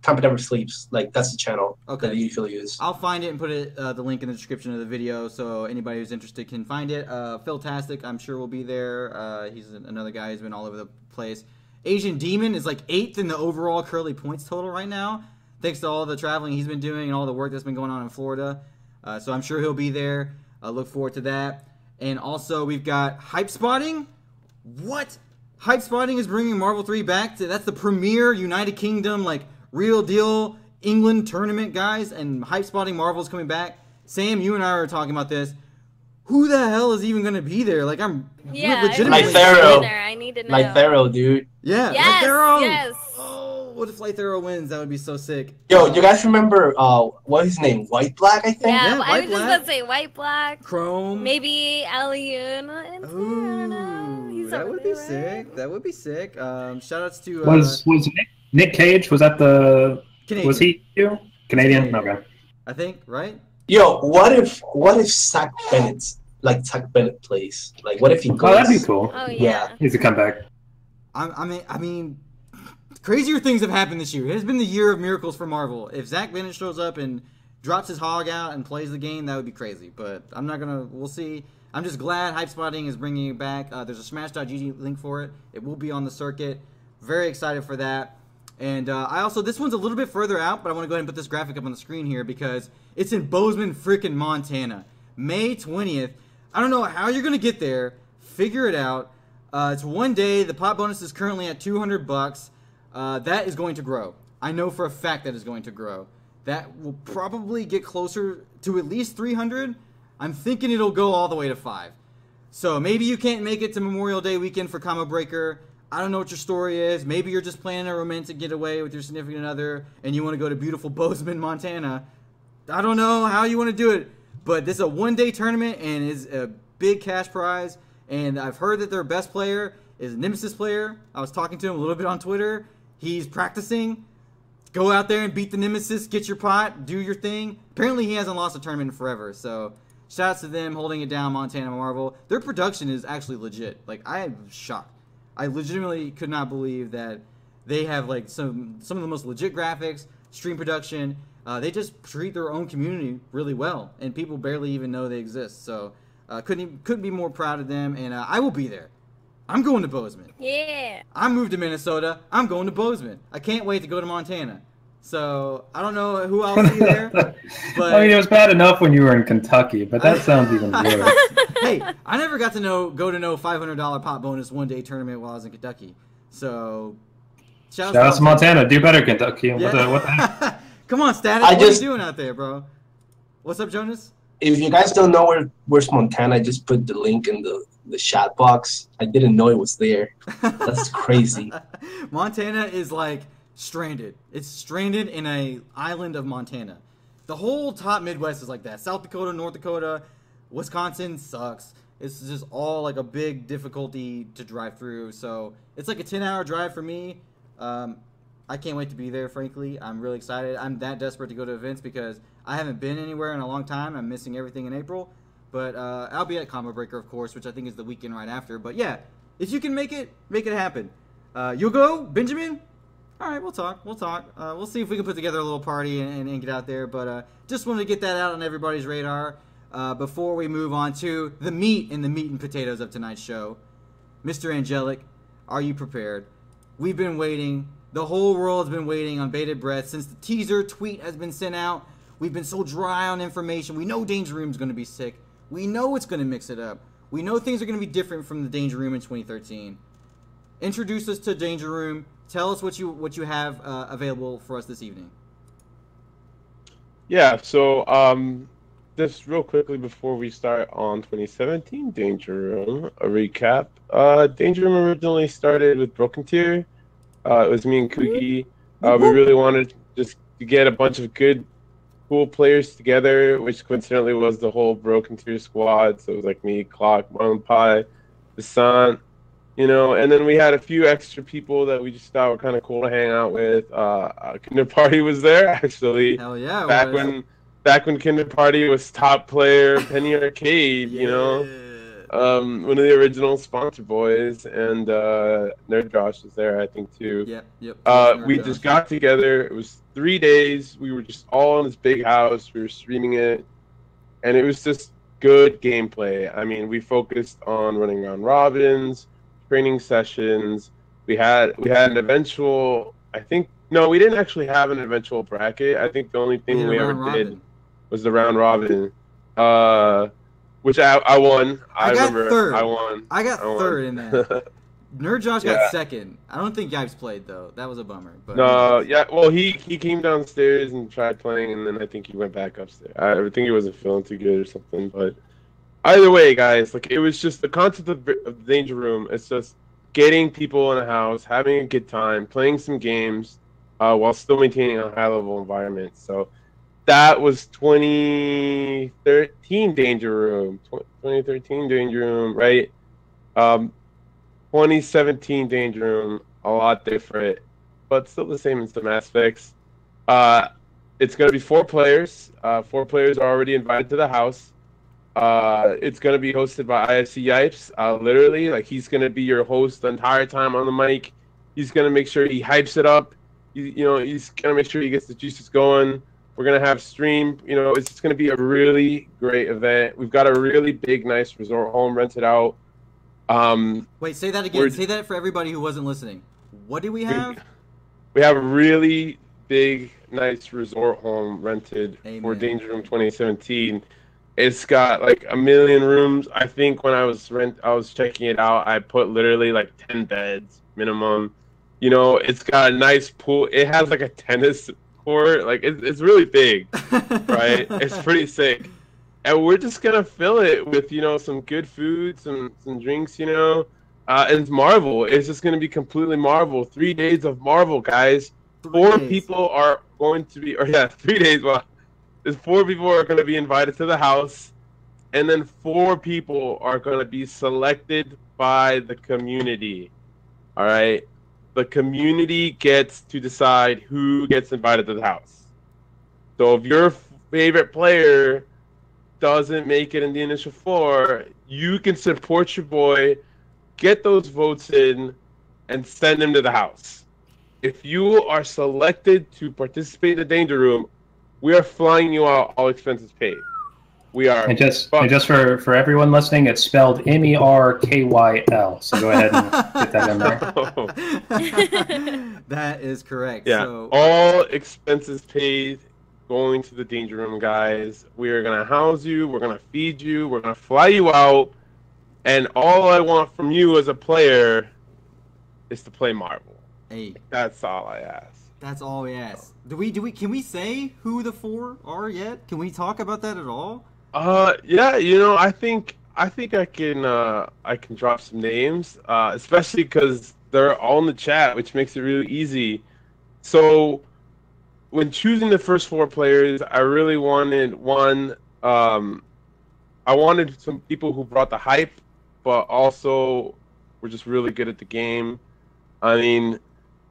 Tampa Never Sleeps. Like that's the channel Okay. that they usually use. I'll find it and put it the link in the description of the video so anybody who's interested can find it. Philtastic, I'm sure will be there. He's another guy who's been all over the place. Asian Demon is like 8th in the overall curly points total right now, thanks to all the traveling he's been doing and all the work that's been going on in Florida. So I'm sure he'll be there. Look forward to that. And also we've got Hype Spotting. What? Hype Spotting is bringing Marvel 3 back. That's the premier United Kingdom, like, real deal England tournament, guys. And Hype Spotting Marvel's coming back. Sam, you and I were talking about this. Who the hell is even going to be there? Like, I'm legitimately... Lythero. I need to know. Lythero, dude. Yeah, Yes, Lythero. yes. Oh, what if Lythero wins? That would be so sick. Yo, you guys remember, what is his name? White Black, I think? Yeah, Yeah, I White was just Black. about to say White Black. Chrome. Maybe Aliuna. I don't know. Ooh, He's that over would be there, right? sick. That would be sick. Shout-outs to... Was Nick Cage, was that the... Canadian. Was he you? Canadian? Okay. I think, right? Yo, what if Zach Bennett plays? Like, what if he goes? Oh, that'd be cool. Oh, Yeah. yeah. He's a comeback. I mean, crazier things have happened this year. It has been the year of miracles for Marvel. If Zach Bennett shows up and drops his hog out and plays the game, that would be crazy. But I'm not gonna. We'll see. I'm just glad Hype Spotting is bringing it back. There's a Smash.gg link for it. It will be on the circuit. Very excited for that. And I also, this one's a little bit further out, but I want to go ahead and put this graphic up on the screen here because it's in Bozeman, frickin' Montana. May 20th. I don't know how you're going to get there. Figure it out. It's one day. The pot bonus is currently at $200. That is going to grow. I know for a fact that is going to grow. That will probably get closer to at least 300. I'm thinking it'll go all the way to 5. So maybe you can't make it to Memorial Day weekend for Combo Breaker. I don't know what your story is. Maybe you're just planning a romantic getaway with your significant other and you want to go to beautiful Bozeman, Montana. I don't know how you want to do it, but this is a one-day tournament and is a big cash prize. And I've heard that their best player is a Nemesis player. I was talking to him a little bit on Twitter. He's practicing. Go out there and beat the Nemesis, get your pot, do your thing. Apparently he hasn't lost a tournament in forever, so shouts to them holding it down, Montana Marvel. Their production is actually legit. Like, I am shocked. I legitimately could not believe that they have like some of the most legit graphics, stream production. They just treat their own community really well, and people barely even know they exist. So couldn't be more proud of them, and I will be there. I'm going to Bozeman. Yeah. I moved to Minnesota. I'm going to Bozeman. I can't wait to go to Montana. So I don't know who I'll see there, but I mean, it was bad enough when you were in Kentucky, but that sounds even worse. Hey, I never got to know $500 pot bonus one-day tournament while I was in Kentucky. So shout out to Montana. Do better, Kentucky. Yeah. What the heck? Come on, Status. What are you doing out there, bro? What's up, Jonas? If you guys don't know where's Montana, I just put the link in the chat box. I didn't know it was there. That's crazy. Montana is like stranded. It's stranded in an island of Montana. The whole top Midwest is like that. South Dakota, North Dakota, Wisconsin sucks. It's just all like a big difficulty to drive through. So it's like a 10-hour drive for me. I can't wait to be there, frankly. I'm really excited. I'm that desperate to go to events because I haven't been anywhere in a long time. I'm missing everything in April. But I'll be at Combo Breaker, of course, which I think is the weekend right after. But yeah, if you can make it happen. You'll go, Benjamin? All right, we'll talk. We'll see if we can put together a little party and get out there. But just wanted to get that out on everybody's radar before we move on to the meat and potatoes of tonight's show. Mr. Angelic, are you prepared? We've been waiting. The whole world's been waiting on bated breath since the teaser tweet has been sent out. We've been so dry on information. We know Danger Room's going to be sick. We know it's going to mix it up. We know things are going to be different from the Danger Room in 2013. Introduce us to Danger Room. Tell us what you have available for us this evening. Yeah, so just real quickly before we start on 2017 Danger Room, a recap. Danger Room originally started with Broken Tier. It was me and Kugi. We really wanted just to get a bunch of good, cool players together, which coincidentally was the whole Broken Tier squad. So it was like me, Clock, Marlon Pie, Desant, and then we had a few extra people that we just thought were kind of cool to hang out with. Kinder Party was there, actually. Hell yeah. Back when Kinder Party was top player, Penny Arcade, one of the original sponsor boys, and Nerd Josh was there, I think, too. Yep. We just got together. It was 3 days. We were just all in this big house. We were streaming it, and it was just good gameplay. I mean, we focused on running round robins, training sessions. We had an eventual. I think no, we didn't actually have an eventual bracket. I think the only thing we ever did was the round robin. Which I won. I remember third. I won. I got third in that. Nerd Josh got second. I don't think Yipes played though. That was a bummer. But no, yeah. Well, he came downstairs and tried playing, and then I think he went back upstairs. I think he wasn't feeling too good or something. But either way, guys, like it was just the concept of the Danger Room. It's just getting people in a house, having a good time, playing some games, while still maintaining a high level environment. So. That was 2013 Danger Room. 2013 Danger Room, right? 2017 Danger Room, a lot different, but still the same in some aspects. It's going to be 4 players. 4 players are already invited to the house. It's going to be hosted by IFC Yipes. Literally, like he's going to be your host the entire time on the mic. He's going to make sure he hypes it up. He's going to make sure he gets the juices going. We're going to have stream. It's just going to be a really great event. We've got a really big, nice resort home rented out. Wait, say that again. Say that for everybody who wasn't listening. What do we have? We have a really big, nice resort home rented for Danger Room 2017. It's got like 1 million rooms. I think when I was checking it out, I put literally like 10 beds minimum. It's got a nice pool. It has like a tennis court. Like it's really big, right? It's pretty sick. And we're just gonna fill it with some good food, some drinks, and it's Marvel. It's just gonna be completely Marvel. 3 days of Marvel, guys. 4 people are going to be, 3 days. Well, there's 4 people are gonna be invited to the house, and then 4 people are gonna be selected by the community. All right, the community gets to decide who gets invited to the house. So if your favorite player doesn't make it in the initial 4, you can support your boy, get those votes in, and send him to the house. If you are selected to participate in the Danger Room, we are flying you out, all expenses paid. We are. And just for everyone listening, it's spelled MERKYL. So go ahead and get that in there. That is correct. Yeah. So all expenses paid. Going to the Danger Room, guys. We are gonna house you. We're gonna feed you. We're gonna fly you out. And all I want from you as a player is to play Marvel. Hey, that's all I ask. That's all we ask. Do we? Can we say who the 4 are yet? Can we talk about that at all? Yeah. I think I can drop some names, especially because they're all in the chat, which makes it really easy. So. When choosing the first 4 players, I really wanted I wanted some people who brought the hype, but also were just really good at the game. I mean,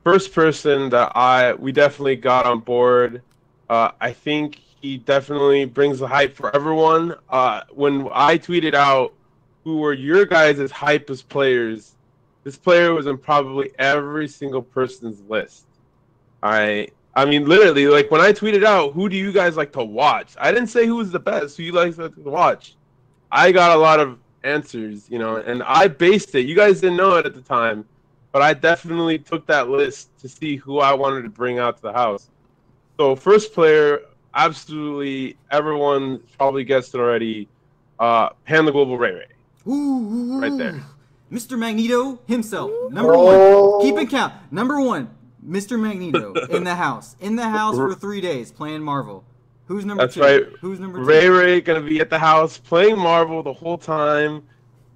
first person that we definitely got on board. I think he definitely brings the hype for everyone. When I tweeted out who were your guys' hypest players, this player was in probably every single person's list. All right. I mean, literally, like when I tweeted out, who do you guys like to watch? I didn't say who was the best, who you like to watch. I got a lot of answers, and I based it. You guys didn't know it at the time, but I definitely took that list to see who I wanted to bring out to the house. So first player, absolutely, everyone probably guessed it already, Pan the Global Ray Ray. Ooh, right there. Mr. Magneto himself, number 1. Keep it count. Number 1. Mr. Magneto in the house for 3 days playing Marvel. Who's number 2? That's right. Who's number 2? Ray gonna be at the house playing Marvel the whole time.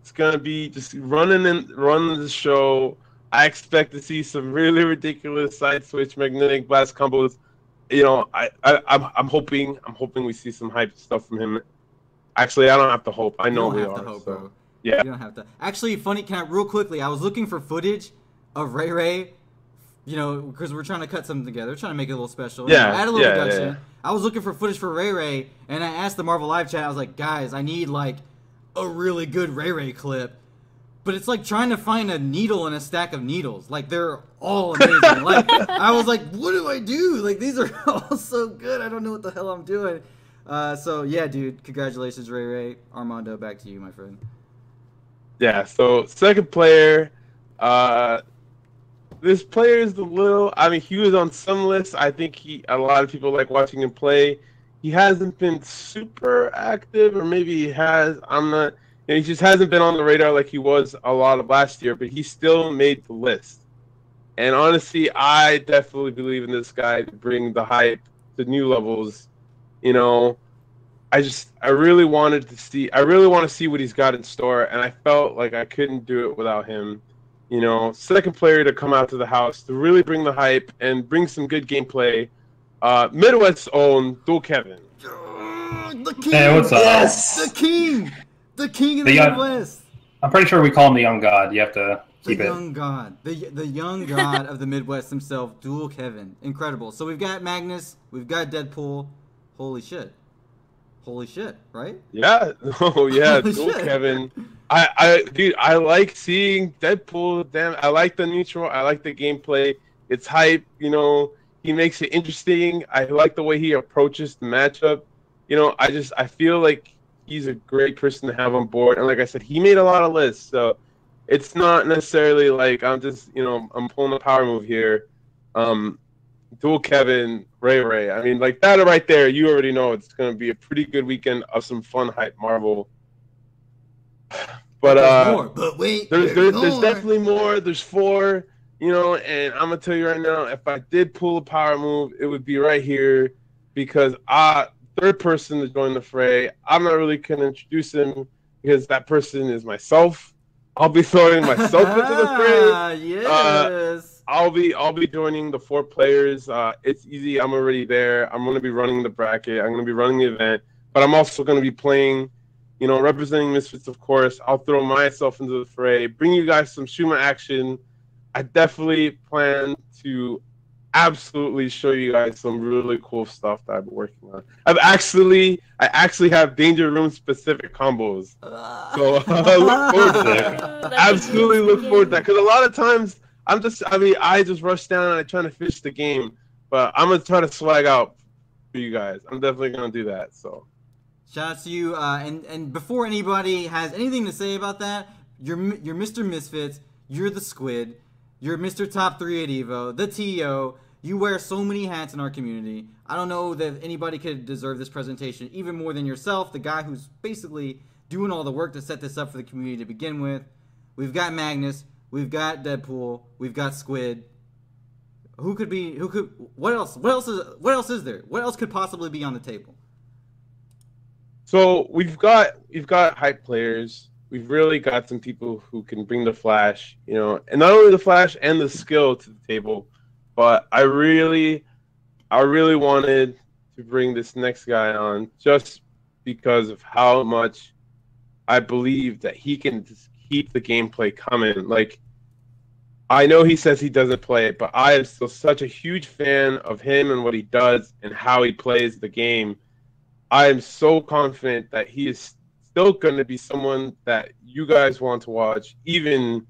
It's gonna be just running the show. I expect to see some really ridiculous side switch magnetic blast combos. I'm hoping we see some hype stuff from him. Actually, I don't have to hope. I know we are. Bro. Yeah. You don't have to. Actually, funny. Real quickly? I was looking for footage of Ray. Because we're trying to cut something together. We're trying to make it a little special. Yeah. Add a little production. Yeah. I was looking for footage for Ray, and I asked the Marvel Live chat. I was like, guys, I need a really good Ray Ray clip. But it's like trying to find a needle in a stack of needles. Like, they're all amazing. Like, I was like, what do I do? Like, these are all so good. I don't know what the hell I'm doing. So, yeah, dude. Congratulations, Ray Ray. Armando, back to you, my friend. Yeah, so second player. This player is he was on some lists. I think a lot of people like watching him play. He hasn't been super active, or maybe he has. I'm not. He just hasn't been on the radar like he was a lot of last year, but he still made the list. And honestly, I definitely believe in this guy to bring the hype to new levels. I really want to see what he's got in store, and I felt like I couldn't do it without him. Second player to come out to the house to really bring the hype and bring some good gameplay. Midwest's own Dual Kevin. The king. Hey, what's up? Yes, the king. The king of the Midwest. I'm pretty sure we call him the young god. You have to keep it. The young god. The young god of the Midwest himself, Dual Kevin. Incredible. So we've got Magnus. We've got Deadpool. Holy shit, right? Yeah. Oh, yeah. Dual Kevin. Dude, I like seeing Deadpool. Damn, I like the neutral. I like the gameplay. It's hype. He makes it interesting. I like the way he approaches the matchup. I feel like he's a great person to have on board. And like I said, he made a lot of lists. So it's not necessarily like I'm just, I'm pulling a power move here. Dual Kevin, Ray Ray. I mean, like that right there, you already know it's going to be a pretty good weekend of some fun hype Marvel. But there's more. But wait, there's definitely more. There's 4, and I'm going to tell you right now, if I did pull a power move, it would be right here, because third person to join the fray. I'm not really going to introduce him because that person is myself. I'll be throwing myself into the fray. Yes. I'll be joining the 4 players. It's easy. I'm already there. I'm going to be running the bracket. I'm going to be running the event, but I'm also going to be playing, representing Misfits, of course. I'll throw myself into the fray, bring you guys some Shuma action. I definitely plan to absolutely show you guys some really cool stuff that I've been working on. I actually have Danger Room specific combos. So look forward to that. Absolutely look forward to that, because a lot of times I just rush down and I try to finish the game, but I'm gonna try to swag out for you guys. I'm definitely gonna do that. So shout out to you. And before anybody has anything to say about that, you're Mr. Misfits. You're the Squid. You're Mr. Top 3 at Evo. The TO. You wear so many hats in our community. I don't know that anybody could deserve this presentation even more than yourself, the guy who's basically doing all the work to set this up for the community to begin with. We've got Magnus. We've got Deadpool. We've got Squid. What else is there? What else could possibly be on the table? So we've got hype players. We've really got some people who can bring the flash, and not only the flash and the skill to the table. But I really wanted to bring this next guy on just because of how much I believe that he can just keep the gameplay coming. Like, I know he says he doesn't play it, but I am still such a huge fan of him and what he does and how he plays the game. I am so confident that he is still going to be someone that you guys want to watch, even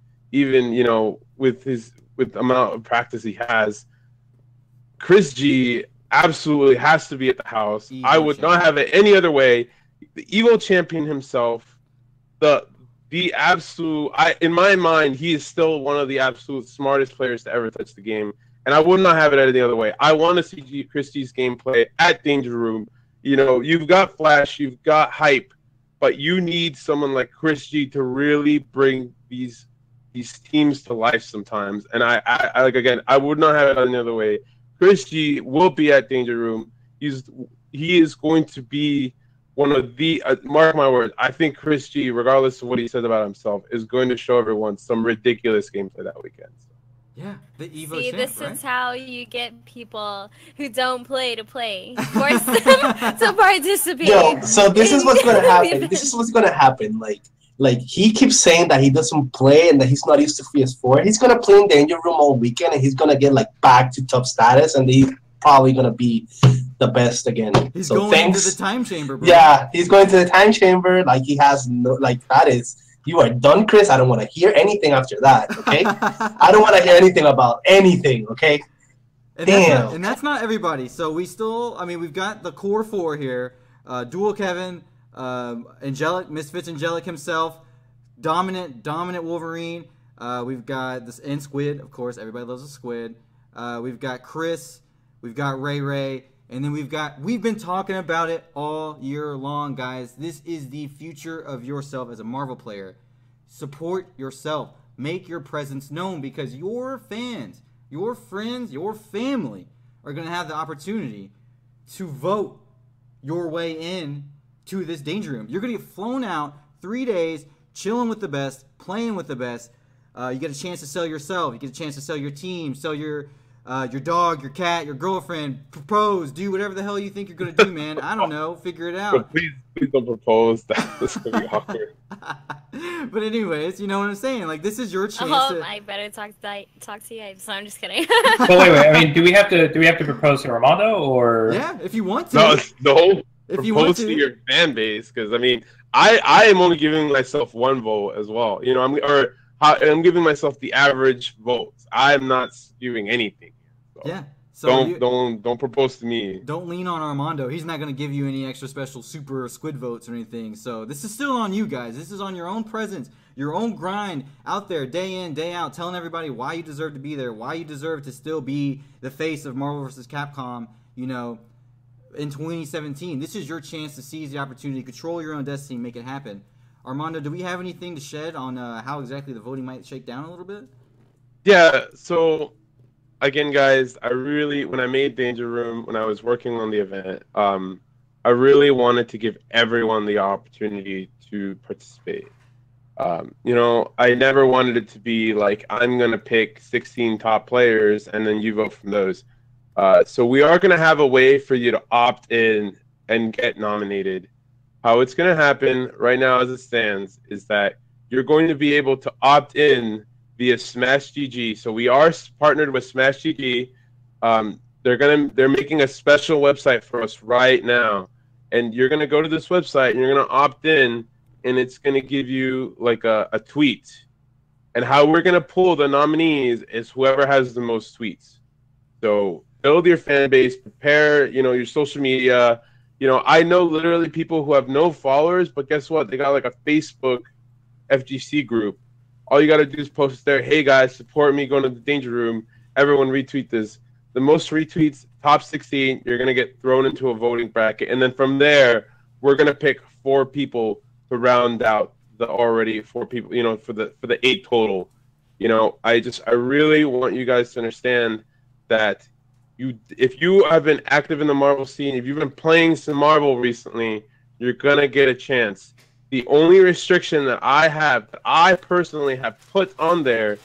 with the amount of practice he has. Chris G absolutely has to be at the house. I would not have it any other way. The Evo champion himself, the absolute. In my mind, he is still one of the absolute smartest players to ever touch the game, and I would not have it any other way. I want to see Chris G's gameplay at Danger Room. You've got Flash, you've got hype, but you need someone like Chris G to really bring these teams to life sometimes. And I would not have it any other way. Chris G will be at Danger Room. He is going to be one of the mark my words. I think Chris G, regardless of what he says about himself, is going to show everyone some ridiculous gameplay that weekend. Yeah, the Evo See, champ, this right? is how you get people who don't play to play. Force them to participate. Yo, so this is what's gonna happen. This is what's gonna happen. Like he keeps saying that he doesn't play and that he's not used to PS4. He's gonna play in Danger Room all weekend and he's gonna get back to top status, and he's probably gonna be the best again. He's so going thanks. into the time chamber, bro. Yeah, he's going to the time chamber. Like he has no, like that is. You are done, Chris. I don't want to hear anything after that. Okay, I don't want to hear anything about anything. Okay. And Damn. that's not everybody. So we still, I mean, we've got the core four here: Dual Kevin, Angelic, Misfits, Angelic himself, dominant Wolverine. We've got this and Squid, of course. Everybody loves a Squid. We've got Chris. We've got Ray. And then we've been talking about it all year long, guys. This is the future of yourself as a Marvel player. Support yourself. Make your presence known because your fans, your friends, your family are going to have the opportunity to vote your way in to this danger room. You're going to get flown out 3 days, chilling with the best, playing with the best. You get a chance to sell yourself. You get a chance to sell your team, sell your dog, your cat, your girlfriend, propose, do whatever the hell you think you're going to do, man. I don't know. Figure it out. But please don't propose. That's going to be awkward. But anyways, you know what I'm saying? Like, this is your chance I better talk to you. So I'm just kidding. But wait. I mean, do we have to propose to Armando or? Yeah, if you want to. No. If you want propose to your fan base, because I mean, I am only giving myself one vote as well. You know, I'm giving myself the average votes. I'm not skewing anything. So yeah. So don't propose to me. Don't lean on Armando. He's not going to give you any extra special super squid votes or anything. So this is still on you guys. This is on your own presence, your own grind out there day in, day out, telling everybody why you deserve to be there, why you deserve to still be the face of Marvel vs. Capcom, you know, in 2017. This is your chance to seize the opportunity, control your own destiny, make it happen. Armando, do we have anything to shed on how exactly the voting might shake down a little bit? Yeah, so again, guys, when I made Danger Room, when I was working on the event, I really wanted to give everyone the opportunity to participate. You know, I never wanted it to be like, I'm going to pick 16 top players and then you vote from those. So we are going to have a way for you to opt in and get nominated. How it's going to happen right now as it stands is that you're going to be able to opt in via Smash GG. So we are partnered with Smash GG. They're making a special website for us right now. And you're going to go to this website and you're going to opt in and it's going to give you like a tweet. And how we're going to pull the nominees is whoever has the most tweets. So build your fan base, prepare, you know, your social media. You know, I know literally people who have no followers, but guess what? They got like a Facebook FGC group. All you got to do is post there, hey guys, support me going to the Danger Room. Everyone retweet this. The most retweets, top 16, you're going to get thrown into a voting bracket. And then from there, we're going to pick 4 people to round out the already 4 people, you know, for the 8 total. You know, I really want you guys to understand that if you have been active in the Marvel scene, if you've been playing some Marvel recently, you're going to get a chance. The only restriction that I personally have put on there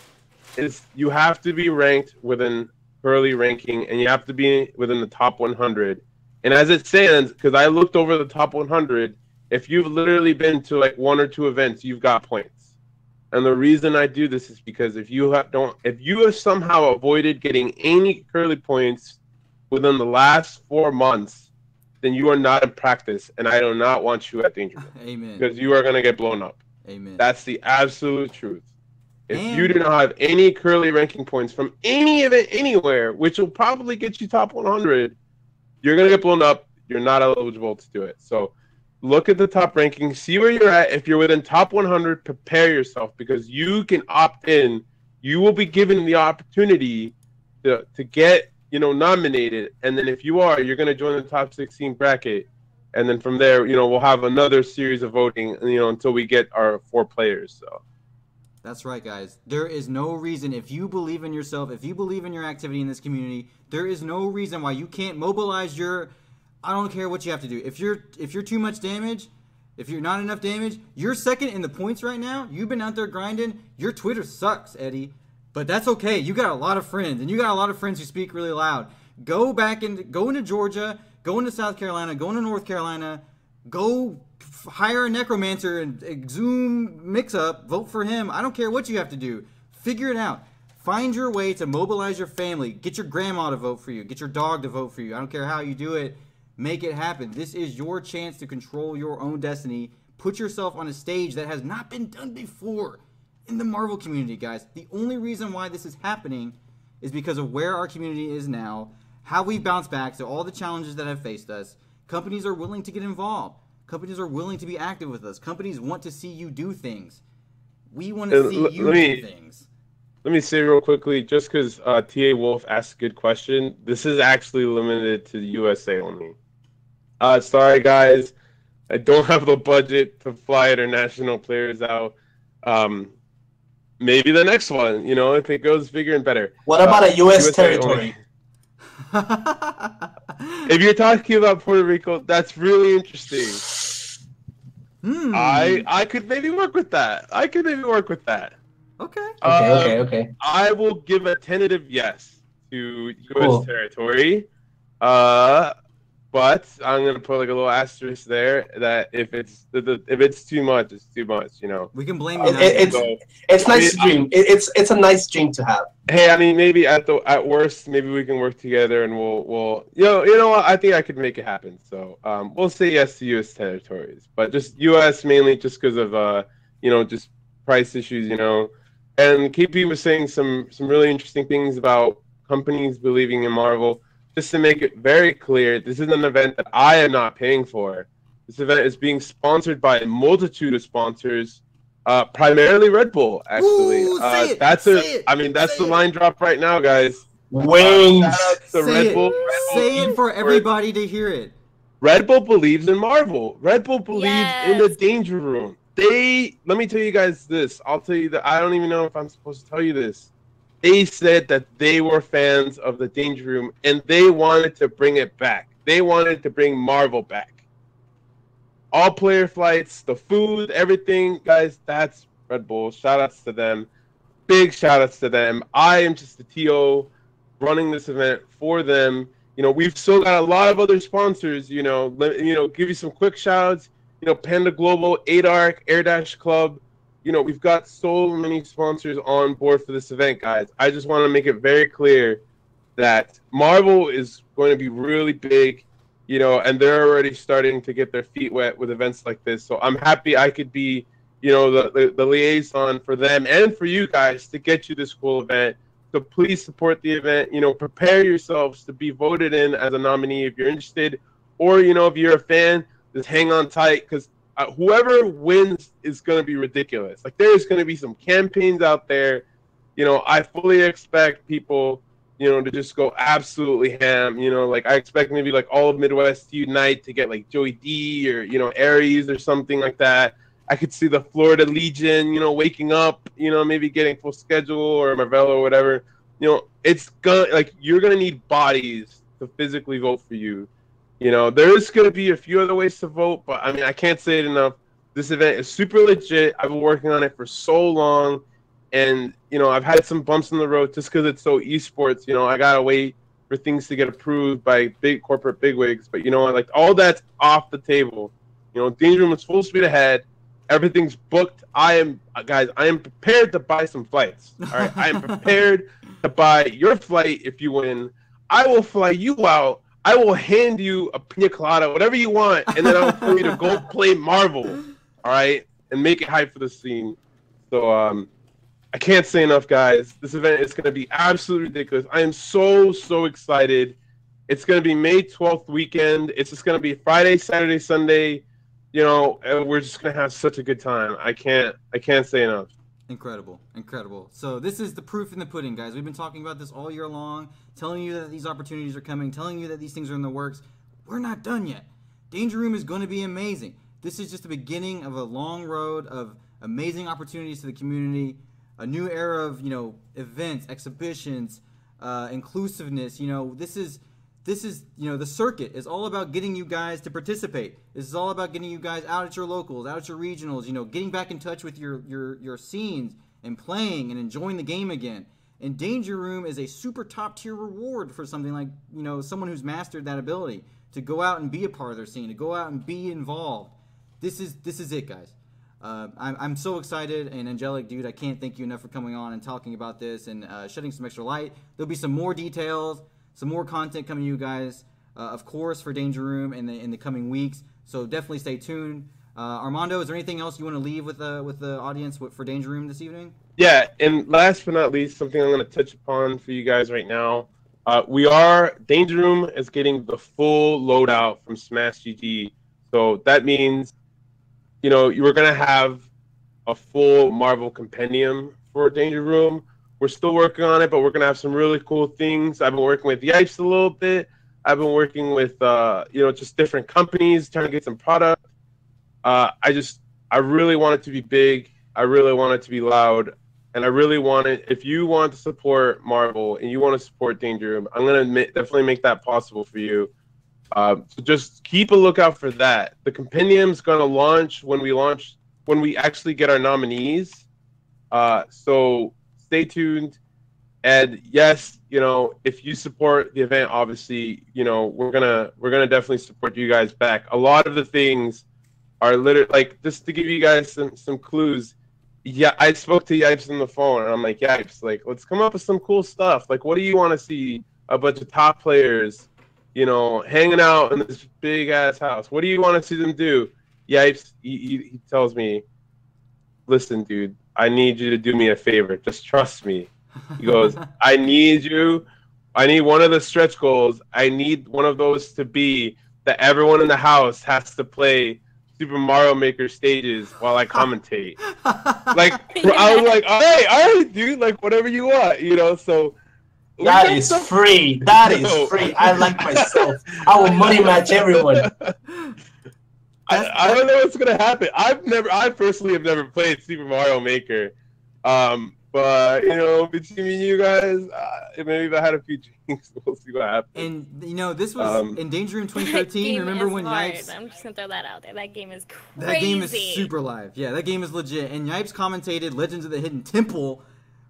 is you have to be ranked within early ranking and you have to be within the top 100. And as it stands, because I looked over the top 100, if you've literally been to like 1 or 2 events, you've got points. And the reason I do this is because if you have somehow avoided getting any curly points within the last 4 months, then you are not in practice, and I do not want you at Danger Room. Amen. Because you are going to get blown up. Amen. That's the absolute truth. If you do not have any curly ranking points from any event anywhere, which will probably get you top 100, you're going to get blown up. You're not eligible to do it. So look at the top ranking, see where you're at. If you're within top 100, prepare yourself because you can opt in. You will be given the opportunity to get, you know, nominated. And then if you are, you're going to join the top 16 bracket. And then from there, you know, we'll have another series of voting, you know, until we get our 4 players. So that's right, guys. There is no reason, if you believe in yourself, if you believe in your activity in this community, there is no reason why you can't mobilize your, I don't care what you have to do. If you're too much damage, if you're not enough damage, you're second in the points right now. You've been out there grinding. Your Twitter sucks, Eddie. But that's okay. You got a lot of friends, and you got a lot of friends who speak really loud. Go into Georgia, go into South Carolina, go into North Carolina, go hire a necromancer and Zoom mix-up, vote for him. I don't care what you have to do. Figure it out. Find your way to mobilize your family. Get your grandma to vote for you. Get your dog to vote for you. I don't care how you do it. Make it happen. This is your chance to control your own destiny. Put yourself on a stage that has not been done before in the Marvel community, guys. The only reason why this is happening is because of where our community is now, how we bounce back to all the challenges that have faced us. Companies are willing to get involved. Companies are willing to be active with us. Companies want to see you do things. We want to see you do things. Let me say real quickly, just because TA Wolf asked a good question, this is actually limited to the USA only. Sorry, guys. I don't have the budget to fly international players out. Maybe the next one, if it goes bigger and better. What about a US territory? If you're talking about Puerto Rico, that's really interesting. I could maybe work with that. Okay. Okay. I will give a tentative yes to US territory. But I'm gonna put like a little asterisk there that if it's too much, it's too much. We can blame you. It's nice to dream. It's a nice dream to have. Hey, I mean, maybe at worst, maybe we can work together and we'll you know what? I think I could make it happen. So we'll say yes to U.S. territories, but just U.S. mainly just because of just price issues. And KP was saying some really interesting things about companies believing in Marvel. Just to make it very clear, this is an event that I am not paying for. This event is being sponsored by a multitude of sponsors, primarily Red Bull, actually. Ooh, that's the line drop right now, guys. Wings. Red Bull. Say it for everybody to hear it. Red Bull believes in Marvel. Red Bull believes in the Danger Room. Let me tell you guys this. I'll tell you that I don't even know if I'm supposed to tell you this. They said that they were fans of the Danger Room, and they wanted to bring it back. They wanted to bring Marvel back. All player flights, the food, everything, guys, that's Red Bull. Shout-outs to them. Big shout-outs to them. I am just the TO running this event for them. We've still got a lot of other sponsors, give you some quick shout-outs. Panda Global, ADARC, Air Dash Club. We've got so many sponsors on board for this event, guys. I just want to make it very clear that Marvel is going to be really big, and they're already starting to get their feet wet with events like this. So I'm happy I could be, the liaison for them and for you guys to get you this cool event. So please support the event. Prepare yourselves to be voted in as a nominee if you're interested, or if you're a fan, just hang on tight because whoever wins is going to be ridiculous. Like, there's going to be some campaigns out there. I fully expect people, to just go absolutely ham. I expect maybe like all of Midwest to unite to get like Joey D or, Aries or something like that. I could see the Florida Legion, waking up, maybe getting full schedule or Marvello or whatever. It's you're going to need bodies to physically vote for you. There is going to be a few other ways to vote, but I mean, I can't say it enough. This event is super legit. I've been working on it for so long, and I've had some bumps in the road just because it's so esports. I gotta wait for things to get approved by big corporate bigwigs. But all that's off the table. Danger Room is full speed ahead. Everything's booked. I am prepared to buy some flights. All right, I am prepared to buy your flight if you win. I will fly you out. I will hand you a pina colada, whatever you want, and then I'll tell you to go play Marvel, all right, and make it hype for the scene. So I can't say enough, guys. This event is going to be absolutely ridiculous. I am so excited. It's going to be May 12th weekend. It's just going to be Friday, Saturday, Sunday. And we're just going to have such a good time. I can't say enough. Incredible. So this is the proof in the pudding, guys. We've been talking about this all year long, telling you that these opportunities are coming, telling you that these things are in the works. We're not done yet. Danger Room is going to be amazing. This is just the beginning of a long road of amazing opportunities to the community, a new era of, events, exhibitions, inclusiveness. This is the circuit is all about getting you guys to participate. This is all about getting you guys out at your locals, out at your regionals, getting back in touch with your scenes and playing and enjoying the game again. And Danger Room is a super top tier reward for something like, someone who's mastered that ability to go out and be a part of their scene, to go out and be involved. This is it, guys. I'm so excited, and Angelic, dude, I can't thank you enough for coming on and talking about this and shedding some extra light. There'll be some more details, some more content coming to you guys, of course, for Danger Room in the coming weeks. So definitely stay tuned. Armando, is there anything else you want to leave with the audience for Danger Room this evening? Yeah, and last but not least, something I'm going to touch upon for you guys right now. Danger Room is getting the full loadout from Smash GG. So that means, you were going to have a full Marvel compendium for Danger Room. We're still working on it, but we're going to have some really cool things. I've been working with Yipes a little bit. I've been working with, just different companies, trying to get some product. I really want it to be big. I really want it to be loud. And I really want it, if you want to support Marvel and you want to support Danger Room, I'm going to definitely make that possible for you. So just keep a lookout for that. The compendium's going to launch when we actually get our nominees. So stay tuned. And yes, if you support the event, obviously, we're gonna definitely support you guys back. A lot of the things are literally, like, just to give you guys some clues. Yeah, I spoke to Yipes on the phone, and I'm like, Yipes, like, let's come up with some cool stuff. Like, what do you want to see? A bunch of top players, hanging out in this big ass house. What do you want to see them do? Yipes, he tells me, listen, dude, I need you to do me a favor. Just trust me. He goes, I need one of the stretch goals. I need one of those to be that everyone in the house has to play Super Mario Maker stages while I commentate. Like, I was like, all right, dude, like, whatever you want, so. That is free. That is free. I like myself. I will money match everyone. I don't know what's going to happen. I personally have never played Super Mario Maker. But, between me and you guys, maybe if I had a few drinks, we'll see what happens. And, this was in Danger Room 2013. Remember when Yipes... I'm just going to throw that out there. That game is crazy. That game is super live. Yeah, that game is legit. And Yipes commentated Legends of the Hidden Temple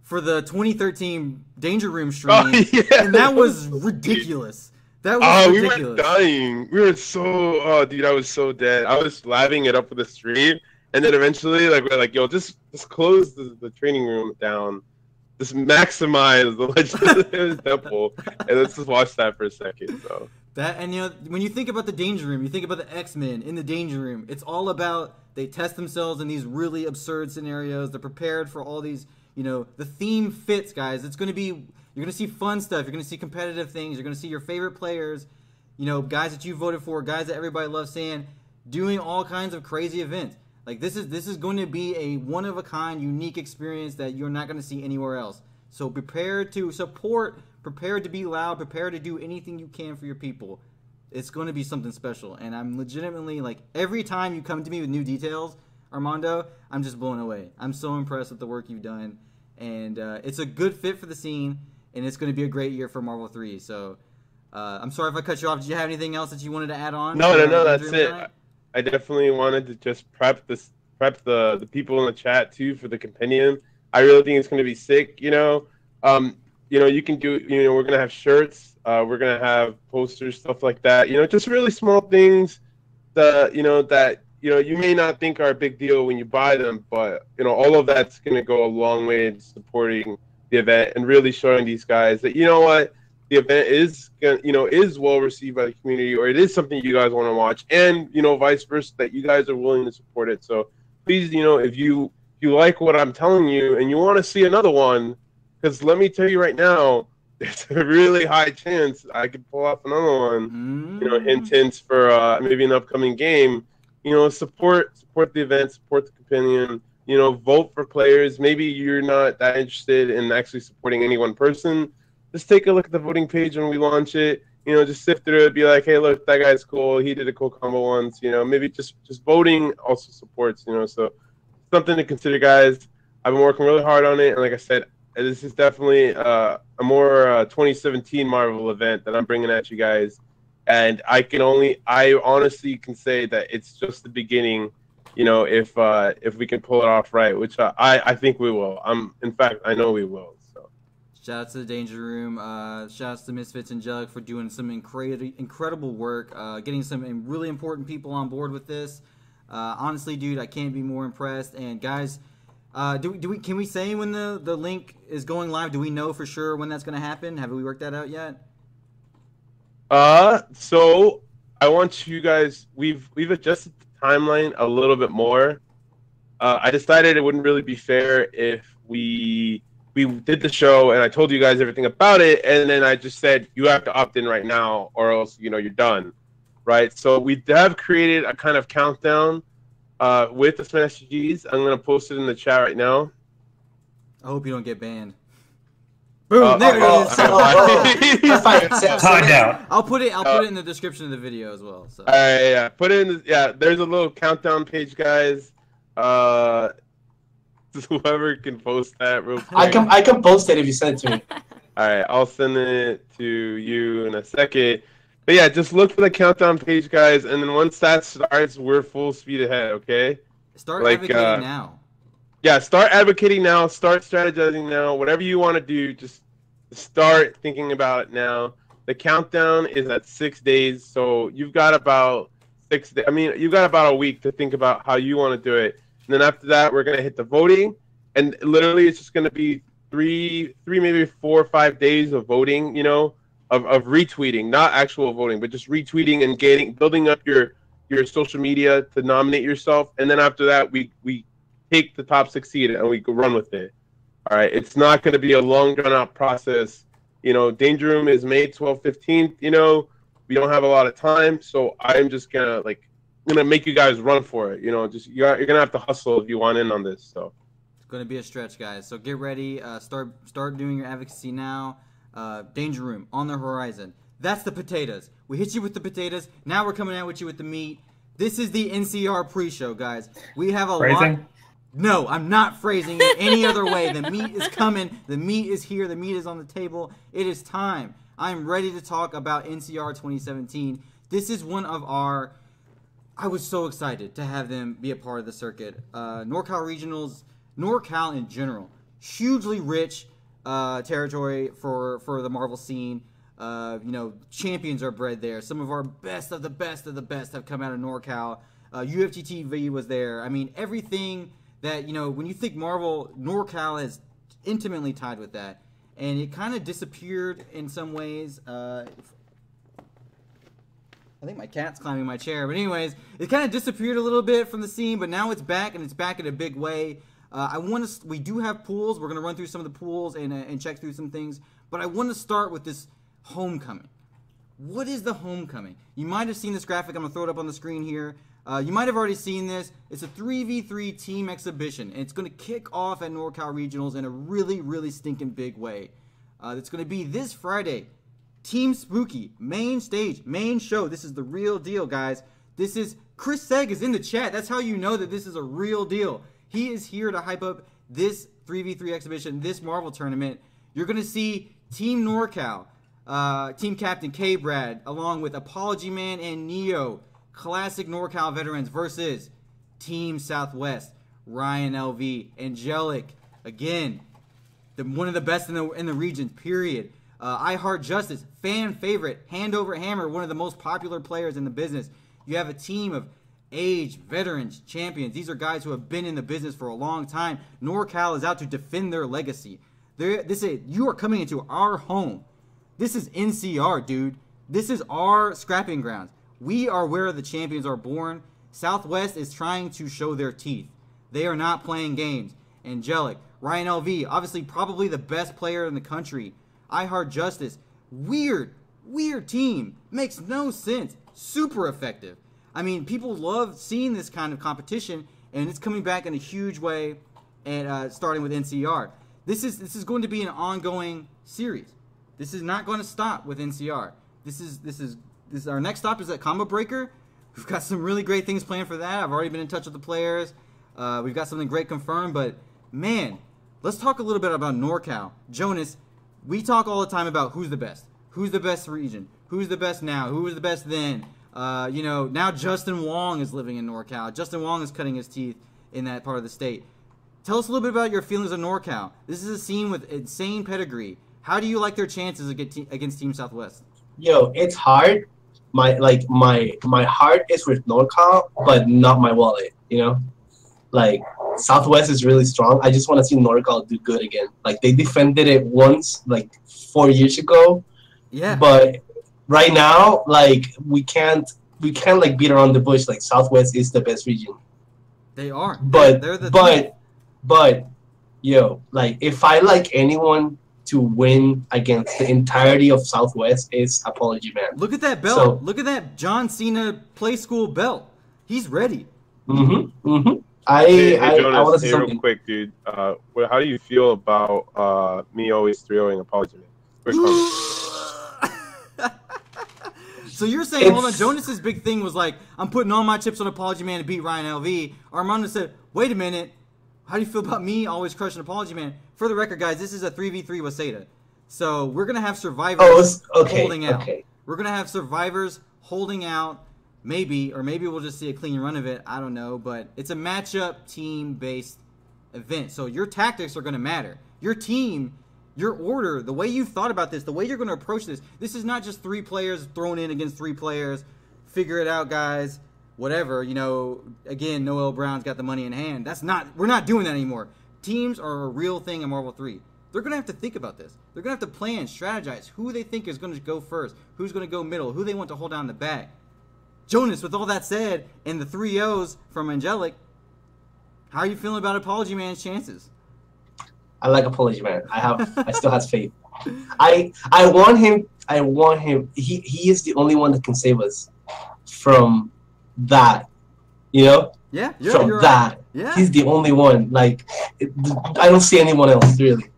for the 2013 Danger Room stream. Oh, yeah. And that was ridiculous. That was ridiculous. We were dying. We were so... dude, I was so dead. I was laughing it up with the stream. And then eventually, we're like, yo, just close the training room down. Just maximize the Legend Temple, and let's just watch that for a second. So that, and when you think about the Danger Room, you think about the X-Men in the Danger Room. It's all about they test themselves in these really absurd scenarios. They're prepared for all these. The theme fits, guys. It's going to be you're going to see fun stuff. You're going to see competitive things. You're going to see your favorite players. Guys that you voted for, guys that everybody loves seeing, doing all kinds of crazy events. Like, this is going to be a one-of-a-kind, unique experience that you're not going to see anywhere else. So prepare to support, prepare to be loud, prepare to do anything you can for your people. It's going to be something special. And I'm legitimately, every time you come to me with new details, Armando, I'm just blown away. I'm so impressed with the work you've done. And it's a good fit for the scene, and it's going to be a great year for Marvel 3. So I'm sorry if I cut you off. Did you have anything else that you wanted to add on? No, that's it. I definitely wanted to just prep the people in the chat too for the compendium. I really think it's going to be sick. You can do. We're gonna have shirts. We're gonna have posters, stuff like that. Just really small things that you may not think are a big deal when you buy them, but all of that's gonna go a long way in supporting the event and really showing these guys that the event is well received by the community, or it is something you guys want to watch, and vice versa, that you guys are willing to support it. So please, if you like what I'm telling you and you want to see another one, because let me tell you right now, there's a really high chance I could pull off another one. Hints for maybe an upcoming game. Support the event, support the compendium. Vote for players. Maybe you're not that interested in actually supporting any one person. Just take a look at the voting page when we launch it. Just sift through it. Be like, hey, look, that guy's cool. He did a cool combo once. Maybe just voting also supports. So something to consider, guys. I've been working really hard on it, and like I said, this is definitely a more 2017 Marvel event that I'm bringing at you guys. And I honestly can say that it's just the beginning. If we can pull it off right, which I think we will. In fact, I know we will. Shout out to the Danger Room. Shout out to Misfits Angelic for doing some incredible work, getting some really important people on board with this. Honestly, dude, I can't be more impressed. And guys, can we say when the link is going live? Do we know for sure when that's going to happen? Have we worked that out yet? So I want you guys. We've adjusted the timeline a little bit more. I decided it wouldn't really be fair if we did the show and I told you guys everything about it, and then I just said you have to opt in right now or else you're done, right? So we have created a kind of countdown with the Smash GGs. I'm gonna post it in the chat right now. I hope you don't get banned. Boom! There it is. Tied out. I'll put it in the description of the video as well. So. Yeah, put it in. There's a little countdown page, guys. Whoever can post that real quick. I can post it if you send it to me. All right, I'll send it to you in a second. But yeah, just look for the countdown page, guys, and then once that starts, we're full speed ahead. Okay. Start advocating now. Yeah, start advocating now. Start strategizing now. Whatever you want to do, just start thinking about it now. The countdown is at 6 days, so you've got about 6 days. I mean, you've got about a week to think about how you want to do it. And then after that, we're gonna hit the voting, and literally, it's just gonna be three, maybe 4 or 5 days of voting. Of retweeting, not actual voting, but just retweeting and building up your social media to nominate yourself. And then after that, we take the top succeed and we go run with it. All right, it's not going to be a long drawn out process. Danger Room is May 12th, 15th. We don't have a lot of time, so I'm just gonna make you guys run for it. You're gonna have to hustle if you want in on this. So it's gonna be a stretch, guys. So get ready. Start doing your advocacy now. Danger Room on the horizon. That's the potatoes. We hit you with the potatoes. Now we're coming out with you with the meat. This is the NCR pre-show, guys. We have a lot. No, I'm not phrasing it any other way. The meat is coming. The meat is here. The meat is on the table. It is time. I'm ready to talk about NCR 2017. This is one of our... I was so excited to have them be a part of the circuit. NorCal Regionals, NorCal in general, hugely rich territory for the Marvel scene. Champions are bred there. Some of our best of the best of the best have come out of NorCal. UFG TV was there. I mean, everything that, when you think Marvel, NorCal is intimately tied with that. And it kind of disappeared in some ways. I think my cat's climbing my chair. But anyways, it kind of disappeared a little bit from the scene, but now it's back, and it's back in a big way. We do have pools. We're going to run through some of the pools and check through some things. But I want to start with this homecoming. What is the homecoming? You might have seen this graphic. I'm going to throw it up on the screen here. You might have already seen this. It's a 3v3 team exhibition, and it's going to kick off at NorCal Regionals in a really, really stinking big way. It's going to be this Friday. Team Spooky, main stage, main show. This is the real deal, guys. This is... Chris Seg is in the chat. That's how you know that this is a real deal. He is here to hype up this 3v3 exhibition, this Marvel tournament. You're going to see Team NorCal, Team Captain K-Brad, along with Apology Man and Neo, classic NorCal veterans, versus Team Southwest, Ryan LV, Angelic, again, one of the best in the region, period. I Heart Justice, fan favorite, Hand Over Hammer, one of the most popular players in the business. You have a team of aged veterans, champions. These are guys who have been in the business for a long time. NorCal is out to defend their legacy. You are coming into our home. This is NCR, dude. This is our scrapping grounds. We are where the champions are born. Southwest is trying to show their teeth. They are not playing games. Angelic, Ryan LV, obviously probably the best player in the country. I Heart Justice, weird team. Makes no sense. Super effective. I mean, people love seeing this kind of competition, and it's coming back in a huge way, and starting with NCR. This is going to be an ongoing series. This is not going to stop with NCR. This is our next stop is at Combo Breaker. We've got some really great things planned for that. I've already been in touch with the players. We've got something great confirmed, but man, let's talk a little bit about NorCal. Jonas, we talk all the time about who's the best region, who's the best now, who was the best then. Now Justin Wong is living in NorCal. Justin Wong is cutting his teeth in that part of the state. Tell us a little bit about your feelings of NorCal. This is a scene with insane pedigree. How do you like their chances against Team Southwest? Yo, it's hard my heart is with NorCal, but not my wallet. You know, like Southwest is really strong. I just want to see NorCal do good again. Like they defended it once, like 4 years ago. Yeah. But right now, like we can't like beat around the bush. Like Southwest is the best region. They are. But they're the but yo, like if I like anyone to win against the entirety of Southwest, is Apology Man. Look at that belt. So, Look at that John Cena play school belt. He's ready. Hey, I Jonas, want to say real something. quick, dude. How do you feel about me always 3-0ing Apology Man? Quick comment. So you're saying, hold on, Jonas's big thing was like, I'm putting all my chips on Apology Man to beat Ryan LV. Armando said, wait a minute, how do you feel about me always crushing Apology Man? For the record, guys, this is a 3v3 with Seda. So we're going to have survivors holding out. Okay. We're going to have survivors holding out, maybe, or maybe we'll just see a clean run of it. I don't know, but it's a matchup team-based event. So your tactics are going to matter. Your team, your order, the way you've thought about this, the way you're going to approach this. This is not just 3 players thrown in against 3 players. Figure it out, guys. Whatever, you know, again, Noel Brown's got the money in hand. We're not doing that anymore. Teams are a real thing in Marvel 3. They're going to have to think about this. They're going to have to plan, strategize, who they think is going to go first, who's going to go middle, who they want to hold down the back. Jonas, with all that said, and the 3 O's from Angelic, how are you feeling about Apology Man's chances? I like Apology Man. I still have faith. I want him. He is the only one that can save us from that. You know? Yeah, from that. Right. Yeah. He's the only one. Like, I don't see anyone else, really.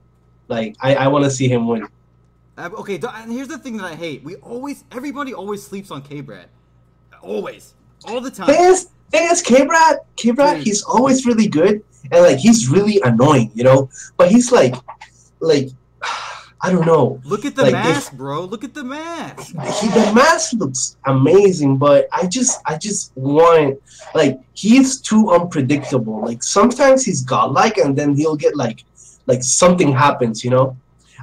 Like, I want to see him win. Okay, and here's the thing that I hate. Everybody always sleeps on K-Brad. Always. All the time. Thing is, K-Brad, he's always really good. And, like, he's really annoying, you know? But he's, like, I don't know. Look at the mask, bro. Look at the mask. The mask looks amazing, but I just want, like, he's too unpredictable. Like, sometimes he's godlike, and then he'll get, like something happens, you know?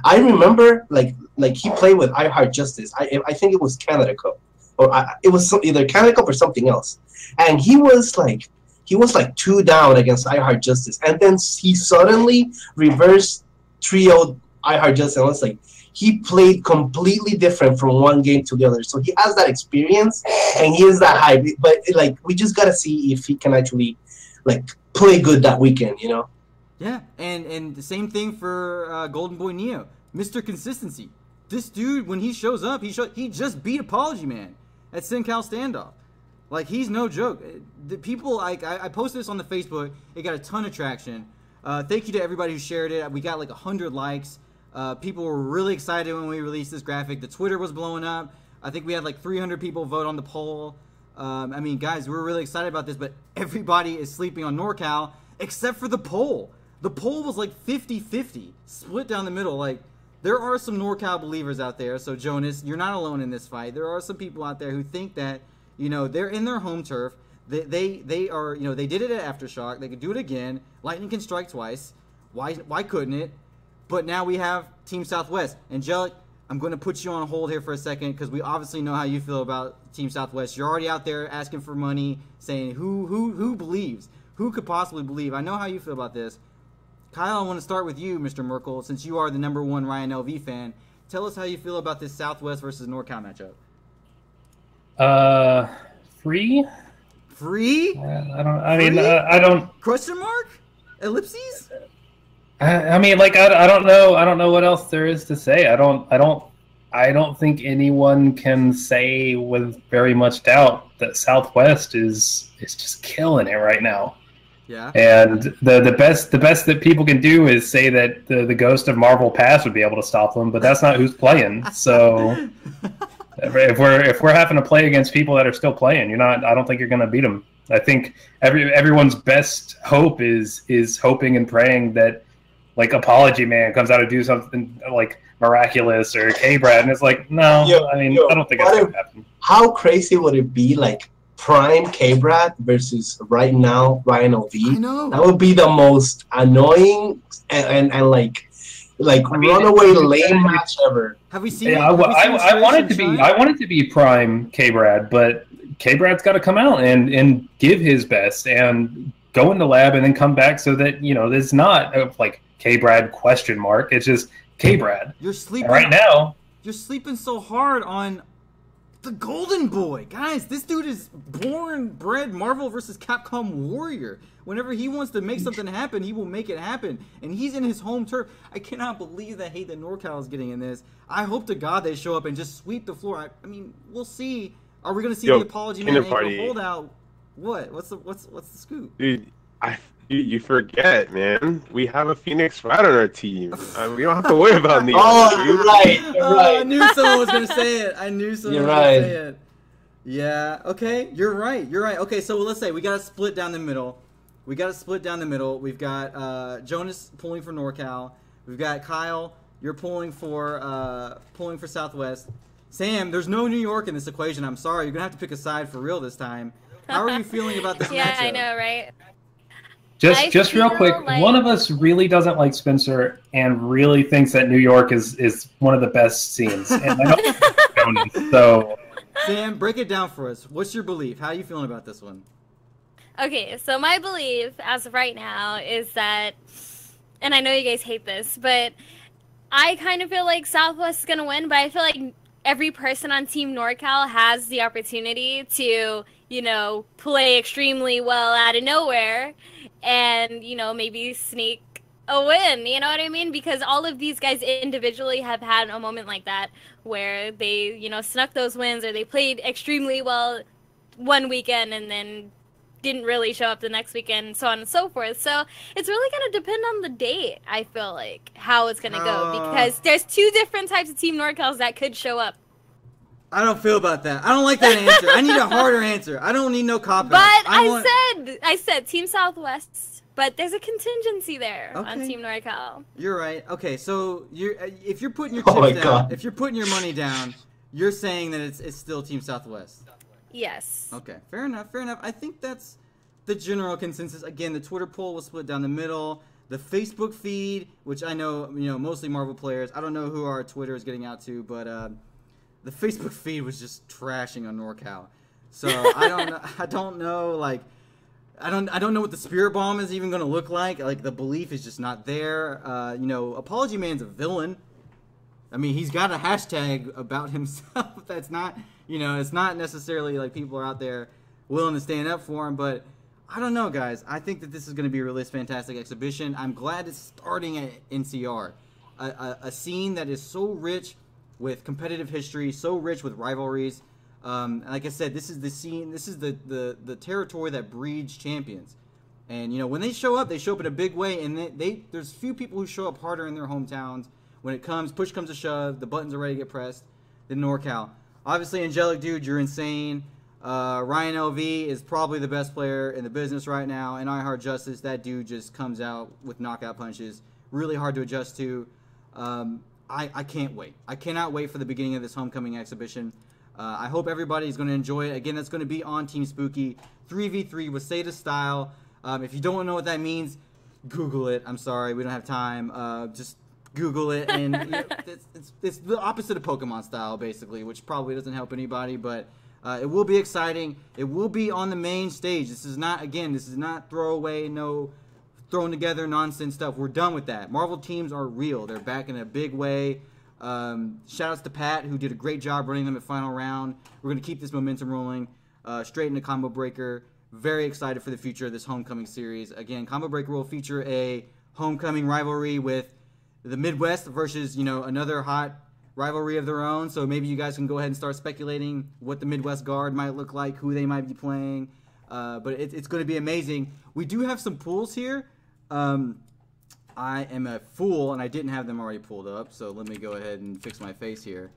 I remember, like he played with I Heart Justice. I think it was Canada Cup. Or it was either Canada Cup or something else. And he was, like 2 down against I Heart Justice. And then he suddenly reversed 3-0 I Heart Justice. And it's like he played completely different from one game to the other. So he has that experience and he is that high. But like we just gotta see if he can actually like play good that weekend, you know? Yeah, and the same thing for Golden Boy Neo, Mr. Consistency. This dude, when he shows up, he just beat Apology Man at SinCal Standoff. Like, he's no joke. The people, like, I posted this on the Facebook. It got a ton of traction. Thank you to everybody who shared it. We got like 100 likes. People were really excited when we released this graphic. The Twitter was blowing up. I think we had like 300 people vote on the poll. I mean, guys, we're really excited about this, but everybody is sleeping on NorCal except for the poll. The poll was like 50-50, split down the middle. Like, there are some NorCal believers out there. So, Jonas, you're not alone in this fight. There are some people out there who think that, you know, they're in their home turf. They are, you know, they did it at Aftershock. They could do it again. Lightning can strike twice. Why couldn't it? But now we have Team Southwest. Angelic, I'm going to put you on hold here for a second because we obviously know how you feel about Team Southwest. You're already out there asking for money, saying who believes? Who could possibly believe? I know how you feel about this. Kyle, I want to start with you, Mr. Merkel, since you are the #1 Ryan LV fan. Tell us how you feel about this Southwest versus NorCal matchup. Free? Free? I don't. Question mark? Ellipses? I mean, like, I don't know. I don't know what else there is to say. I don't think anyone can say with very much doubt that Southwest is just killing it right now. Yeah. And the best that people can do is say that the ghost of Marvel Past would be able to stop them, but that's not who's playing. So if we're having to play against people that are still playing, I don't think you're going to beat them. I think everyone's best hope is hoping and praying that, like, Apology Man comes out to do something like miraculous, or K-Brad, and it's like, no, I don't think it's going to happen. How crazy would it be, like, prime K-Brad versus right now Ryan LV? I know. That would be the most annoying and like like runaway lame match ever. Have we seen? Yeah, have we seen I want it to Shine? be. I want it to be prime K-Brad, but K-Brad's got to come out and give his best and go in the lab and then come back so that there's not like K-Brad question mark. It's just K-Brad. You're sleeping and right now. You're sleeping so hard on the Golden Boy, guys. This dude is bred Marvel vs. Capcom warrior. Whenever he wants to make something happen, he will make it happen. And he's in his home turf. I cannot believe the hate that NorCal is getting in this. I hope to God they show up and just sweep the floor. I mean, we'll see. Are we going to see the apology man holdout? What? What's the scoop? Dude, you forget, man. We have a Phoenix Rat on our team. We don't have to worry about me. Oh, you're right. You're right. I knew someone was going to say it. I knew someone was going to say it. Yeah. Okay. You're right. You're right. Okay. So let's say we got to split down the middle. We've got Jonas pulling for NorCal. We've got Kyle. You're pulling for Southwest. Sam, there's no New York in this equation. I'm sorry. You're gonna have to pick a side for real this time. How are you feeling about this matchup? Yeah, I know, right? Just real quick, one of us really doesn't like Spencer and really thinks that New York is one of the best scenes. And I know Jonas, so Sam, break it down for us. What's your belief? How are you feeling about this one? Okay, so my belief as of right now is that, and I know you guys hate this, but I kind of feel like Southwest is going to win, but I feel like every person on Team NorCal has the opportunity to, play extremely well out of nowhere and, maybe sneak a win, you know what I mean? Because all of these guys individually have had a moment like that where they, snuck those wins or they played extremely well one weekend and then didn't really show up the next weekend, so on and so forth. So it's really going to depend on the date, I feel like, how it's going to go. Because there's two different types of Team NorCals that could show up. I don't feel about that. I don't like that answer. I need a harder answer. I don't need no cop-out. But I said Team Southwest, but there's a contingency there on Team NorCal. You're right. Okay, so if you're putting your chips down, if you're putting your money down, you're saying that it's still Team Southwest. Yes. Okay, fair enough, fair enough. I think that's the general consensus. Again, the Twitter poll was split down the middle. The Facebook feed, which I know, mostly Marvel players. I don't know who our Twitter is getting out to, but the Facebook feed was just trashing on NorCal. So I don't know, like, I don't know what the Spirit Bomb is even going to look like. Like, the belief is just not there. Apology Man's a villain. I mean, he's got a hashtag about himself that's not, it's not necessarily like people are out there willing to stand up for him, but I don't know, guys. I think that this is going to be a really fantastic exhibition. I'm glad it's starting at NCR, a scene that is so rich with competitive history, so rich with rivalries. Like I said, this is the scene, this is the territory that breeds champions. And, when they show up in a big way, and there's few people who show up harder in their hometowns. When push comes to shove, the buttons are ready to get pressed, than NorCal. Obviously, Angelic, dude, you're insane. Ryan LV is probably the best player in the business right now. And I Heart Justice, that dude just comes out with knockout punches. Really hard to adjust to. I can't wait. I cannot wait for the beginning of this homecoming exhibition. I hope everybody's going to enjoy it. Again, that's going to be on Team Spooky. 3v3 with Seda style. If you don't know what that means, Google it. I'm sorry, we don't have time. Just Google it, and it's the opposite of Pokemon style, basically, which probably doesn't help anybody, but it will be exciting. It will be on the main stage. This is not throwaway, no thrown together nonsense stuff. We're done with that. Marvel teams are real. They're back in a big way. Shout-outs to Pat, who did a great job running them at Final Round. We're going to keep this momentum rolling straight into Combo Breaker. Very excited for the future of this homecoming series. Again, Combo Breaker will feature a homecoming rivalry with the Midwest versus, another hot rivalry of their own. So maybe you guys can go ahead and start speculating what the Midwest Guard might look like, who they might be playing. But it's going to be amazing. We do have some pools here. I am a fool, and I didn't have them already pulled up. So let me go ahead and fix my face here.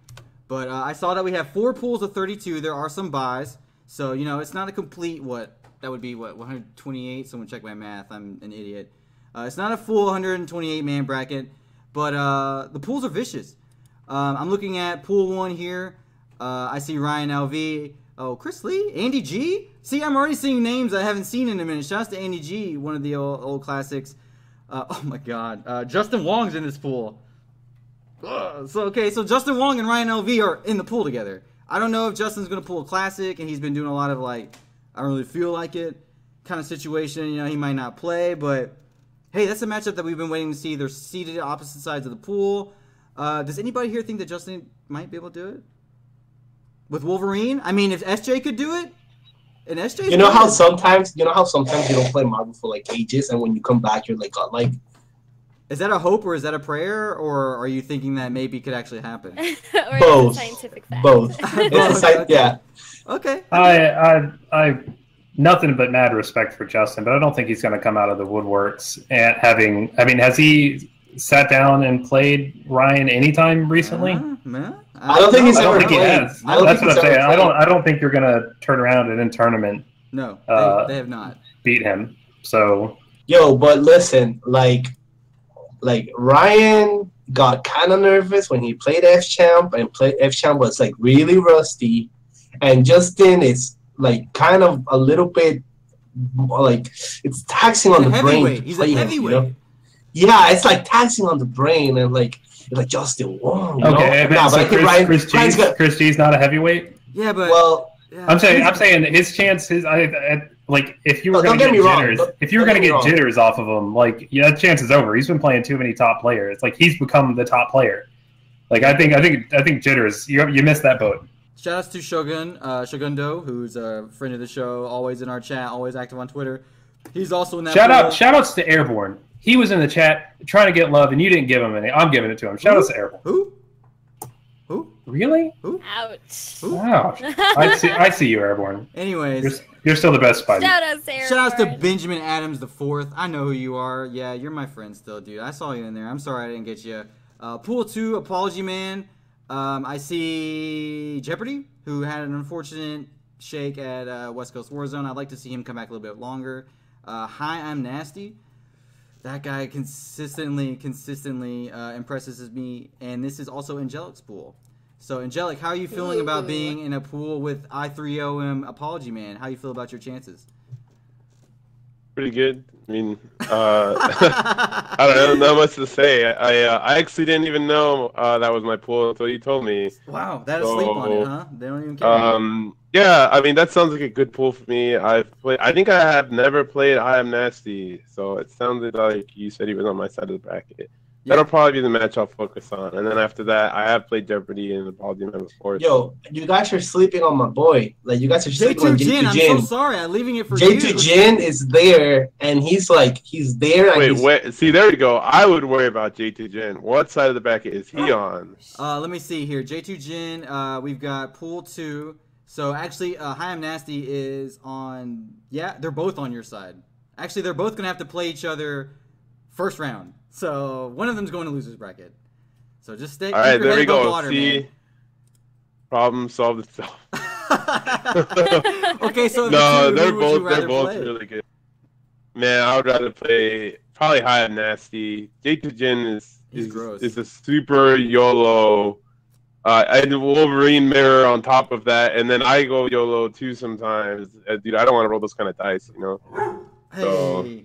But I saw that we have 4 pools of 32. There are some buys. So, it's not a complete that would be 128? Someone check my math. I'm an idiot. It's not a full 128-man bracket. But the pools are vicious. I'm looking at pool 1 here. I see Ryan LV. Oh, Chris Lee? Andy G? See, I'm already seeing names I haven't seen in a minute. Shouts to Andy G, one of the old classics. Oh, my God. Justin Wong's in this pool. So Justin Wong and Ryan LV are in the pool together. I don't know if Justin's going to pull a classic, and he's been doing a lot of, like, I don't really feel like it kind of situation. You know, he might not play, but, hey, that's a matchup that we've been waiting to see. They're seated at opposite sides of the pool. Does anybody here think that Justin might be able to do it? With Wolverine? I mean, if SJ could do it, and SJ... You know how sometimes you don't play Marvel for, like, ages, and when you come back, you're, like, godlike? Is that a hope or is that a prayer, or are you thinking that maybe it could actually happen? Or Both. It's a scientific fact. Both. Yeah. Okay. I nothing but mad respect for Justin, but I don't think he's going to come out of the woodworks and has he sat down and played Ryan anytime recently? I don't think he's ever played. He has. That's what I'm saying. I don't think you're going to turn around and in tournament. No, they have not beat him. So but listen, like Ryan got kind of nervous when he played F-Champ, and F-Champ was like really rusty, and Justin is like kind of a little bit like it's taxing on the brain. He's a heavyweight. You know? Yeah, it's like taxing on the brain, and like Justin, whoa. Okay, so Chris G's not a heavyweight. Yeah, but I'm saying his chances. Like if you were going to get jitters, jitters off of him, like that chance is over. He's been playing too many top players. Like he's become the top player. Like I think jitters. You missed that boat. Shout outs to Shogun, Shogundo, who's a friend of the show, always in our chat, always active on Twitter. He's also in that. Shout outs to Airborne. He was in the chat trying to get love, and you didn't give him any. I'm giving it to him. Shout outs to Airborne. Who? Really? Who? Ouch. Wow. I see you, Airborne. Anyways. You're still the best Spidey. Shout outs to Airborne. Shout outs to Benjamin Adams IV. I know who you are. Yeah, you're my friend still, dude. I saw you in there. I'm sorry I didn't get you. Pool 2, Apology Man. I see Jeopardy, who had an unfortunate shake at West Coast Warzone. I'd like to see him come back a little bit longer. Hi, I'm Nasty. That guy consistently impresses me. And this is also Angelic's pool. So, Angelic, how are you feeling about being in a pool with I3OM Apology Man? How do you feel about your chances? Pretty good. I mean, I don't know much to say. I actually didn't even know that was my pool until you told me. Wow, that is sleep on it, huh? They don't even care. Yeah, I mean, that sounds like a good pool for me. I think I have never played I Am Nasty, so it sounded like you said he was on my side of the bracket. Yeah. That'll probably be the match I'll focus on. And then after that, I have played Jeopardy and Apology Man before. Yo, you guys are sleeping on my boy. Like, you guys are sleeping on J2 Jin. I'm so sorry. I'm leaving it for you. J2 Jin is there, and he's there. Wait. See, there you go. I would worry about J2 Jin. What side of the bracket is he on? Let me see here. J2 Jin, we've got Pool 2. So, actually, Hi, I'm Nasty is on... Yeah, they're both on your side. Actually, they're both going to have to play each other first round. So one of them's going to losers bracket. So just stay. All right, there we go. Water, see, man. Problem solved itself. Okay, so they're both really good. Man, I would rather play probably High and Nasty. J2 Jin is a super YOLO. And Wolverine mirror on top of that, and then I go YOLO too sometimes. Dude, I don't want to roll those kind of dice, you know. Hey. So,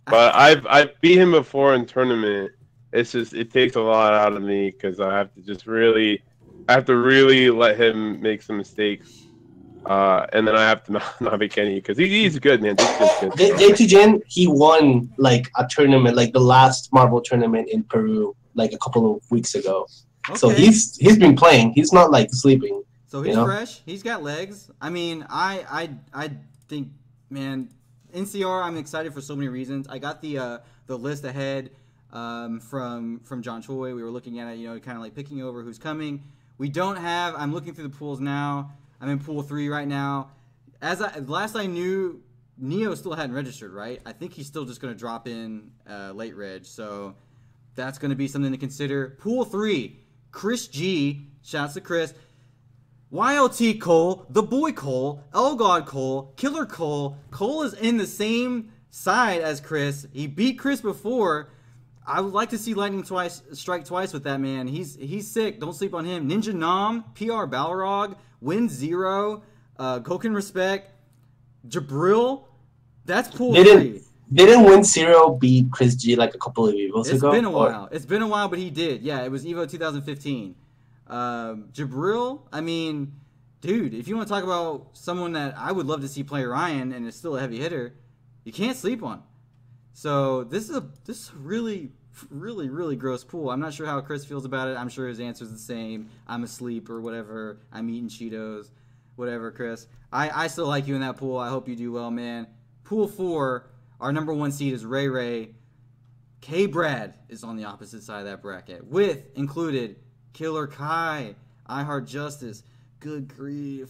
but I've beat him before in tournament. It's just it takes a lot out of me because I have to really let him make some mistakes, and then I have to not make any because he's good, man. J2 Jin, he won like a tournament, like the last Marvel tournament in Peru, like a couple of weeks ago. Okay. So he's been playing. He's not like sleeping. So he's fresh. He's got legs. I mean, I think, man. NCR, I'm excited for so many reasons. I got the list ahead from John Choi. We were looking at it, kind of like picking over who's coming. We don't have. I'm looking through the pools now. I'm in pool 3 right now. Last I knew, Neo still hadn't registered, right? I think he's still just going to drop in late reg. So that's going to be something to consider. Pool 3, Chris G. Shouts to Chris. YLT Cole, the boy Cole, Elgod Cole, Killer Cole. Cole is in the same side as Chris. He beat Chris before. I would like to see Lightning strike twice with that man. He's sick. Don't sleep on him. Ninja Nam, PR Balrog, Win Zero, Koken Respect, Jabril. That's pool 3. Didn't Win Zero beat Chris G like a couple of Evos It's ago? been a while. It's been a while, but he did. Yeah, it was Evo 2015. Jabril, I mean, dude, if you want to talk about someone that I would love to see play Ryan and is still a heavy hitter, you can't sleep on. So this is a really, really, really gross pool. I'm not sure how Chris feels about it. I'm sure his answer is the same. I'm asleep or whatever. I'm eating Cheetos, whatever, Chris. I still like you in that pool. I hope you do well, man. Pool 4, our number 1 seed is Ray Ray. K-Brad is on the opposite side of that bracket, with included Killer Kai, I Heart Justice. Good grief.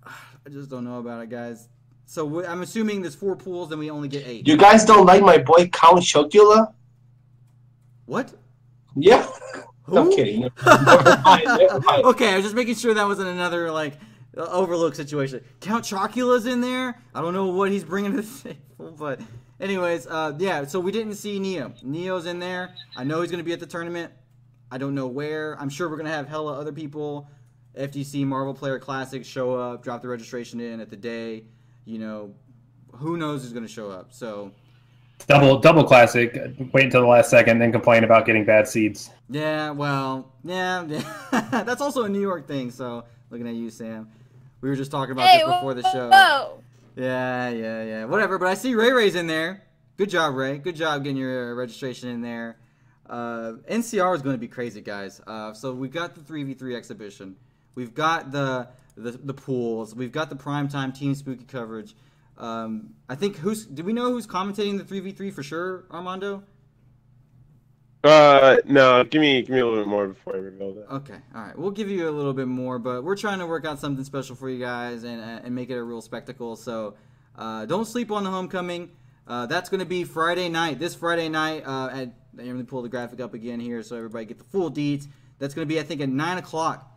I just don't know about it, guys. So I'm assuming there's 4 pools, and we only get 8. You guys don't like my boy Count Chocula? What? Yeah. Who? I'm kidding. Never mind. Okay, I was just making sure that wasn't another, like, overlook situation. Count Chocula's in there. I don't know what he's bringing to the table, but anyways, yeah, so we didn't see Neo. Neo's in there. I know he's going to be at the tournament. I don't know where. I'm sure we're going to have hella other people, FTC Marvel Player Classic, show up, drop the registration in at the day. You know, who knows who's going to show up. So double classic. Wait until the last second, then complain about getting bad seeds. yeah, well, yeah. That's also a New York thing. So looking at you, Sam. We were just talking about this before the show. Whoa. Yeah. Whatever. But I see Ray Ray's in there. Good job, Ray. Good job getting your registration in there. NCR is going to be crazy, guys. So we've got the 3v3 exhibition. We've got the pools. We've got the primetime Team Spooky coverage. I think do we know who's commentating the 3v3 for sure, Armando? No, give me a little bit more before I reveal that. Okay, all right. We'll give you a little bit more, but we're trying to work out something special for you guys and make it a real spectacle. So don't sleep on the homecoming. That's going to be Friday night. This Friday night let me pull the graphic up again here so everybody get the full deets. That's going to be, I think, at 9 o'clock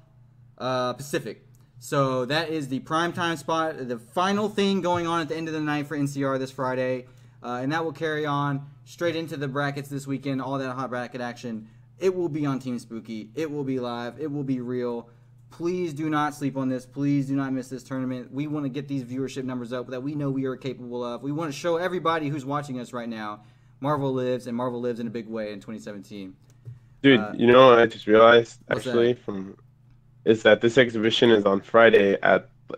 Pacific. So that is the primetime spot, the final thing going on at the end of the night for NCR this Friday. And that will carry on straight into the brackets this weekend, all that hot bracket action. It will be on Team Spooky. It will be live. It will be real. Please do not sleep on this. Please do not miss this tournament. We want to get these viewership numbers up that we know we are capable of. We want to show everybody who's watching us right now Marvel lives, and Marvel lives in a big way in 2017. Dude, you know what I just realized, actually, that? Is that this exhibition is on Friday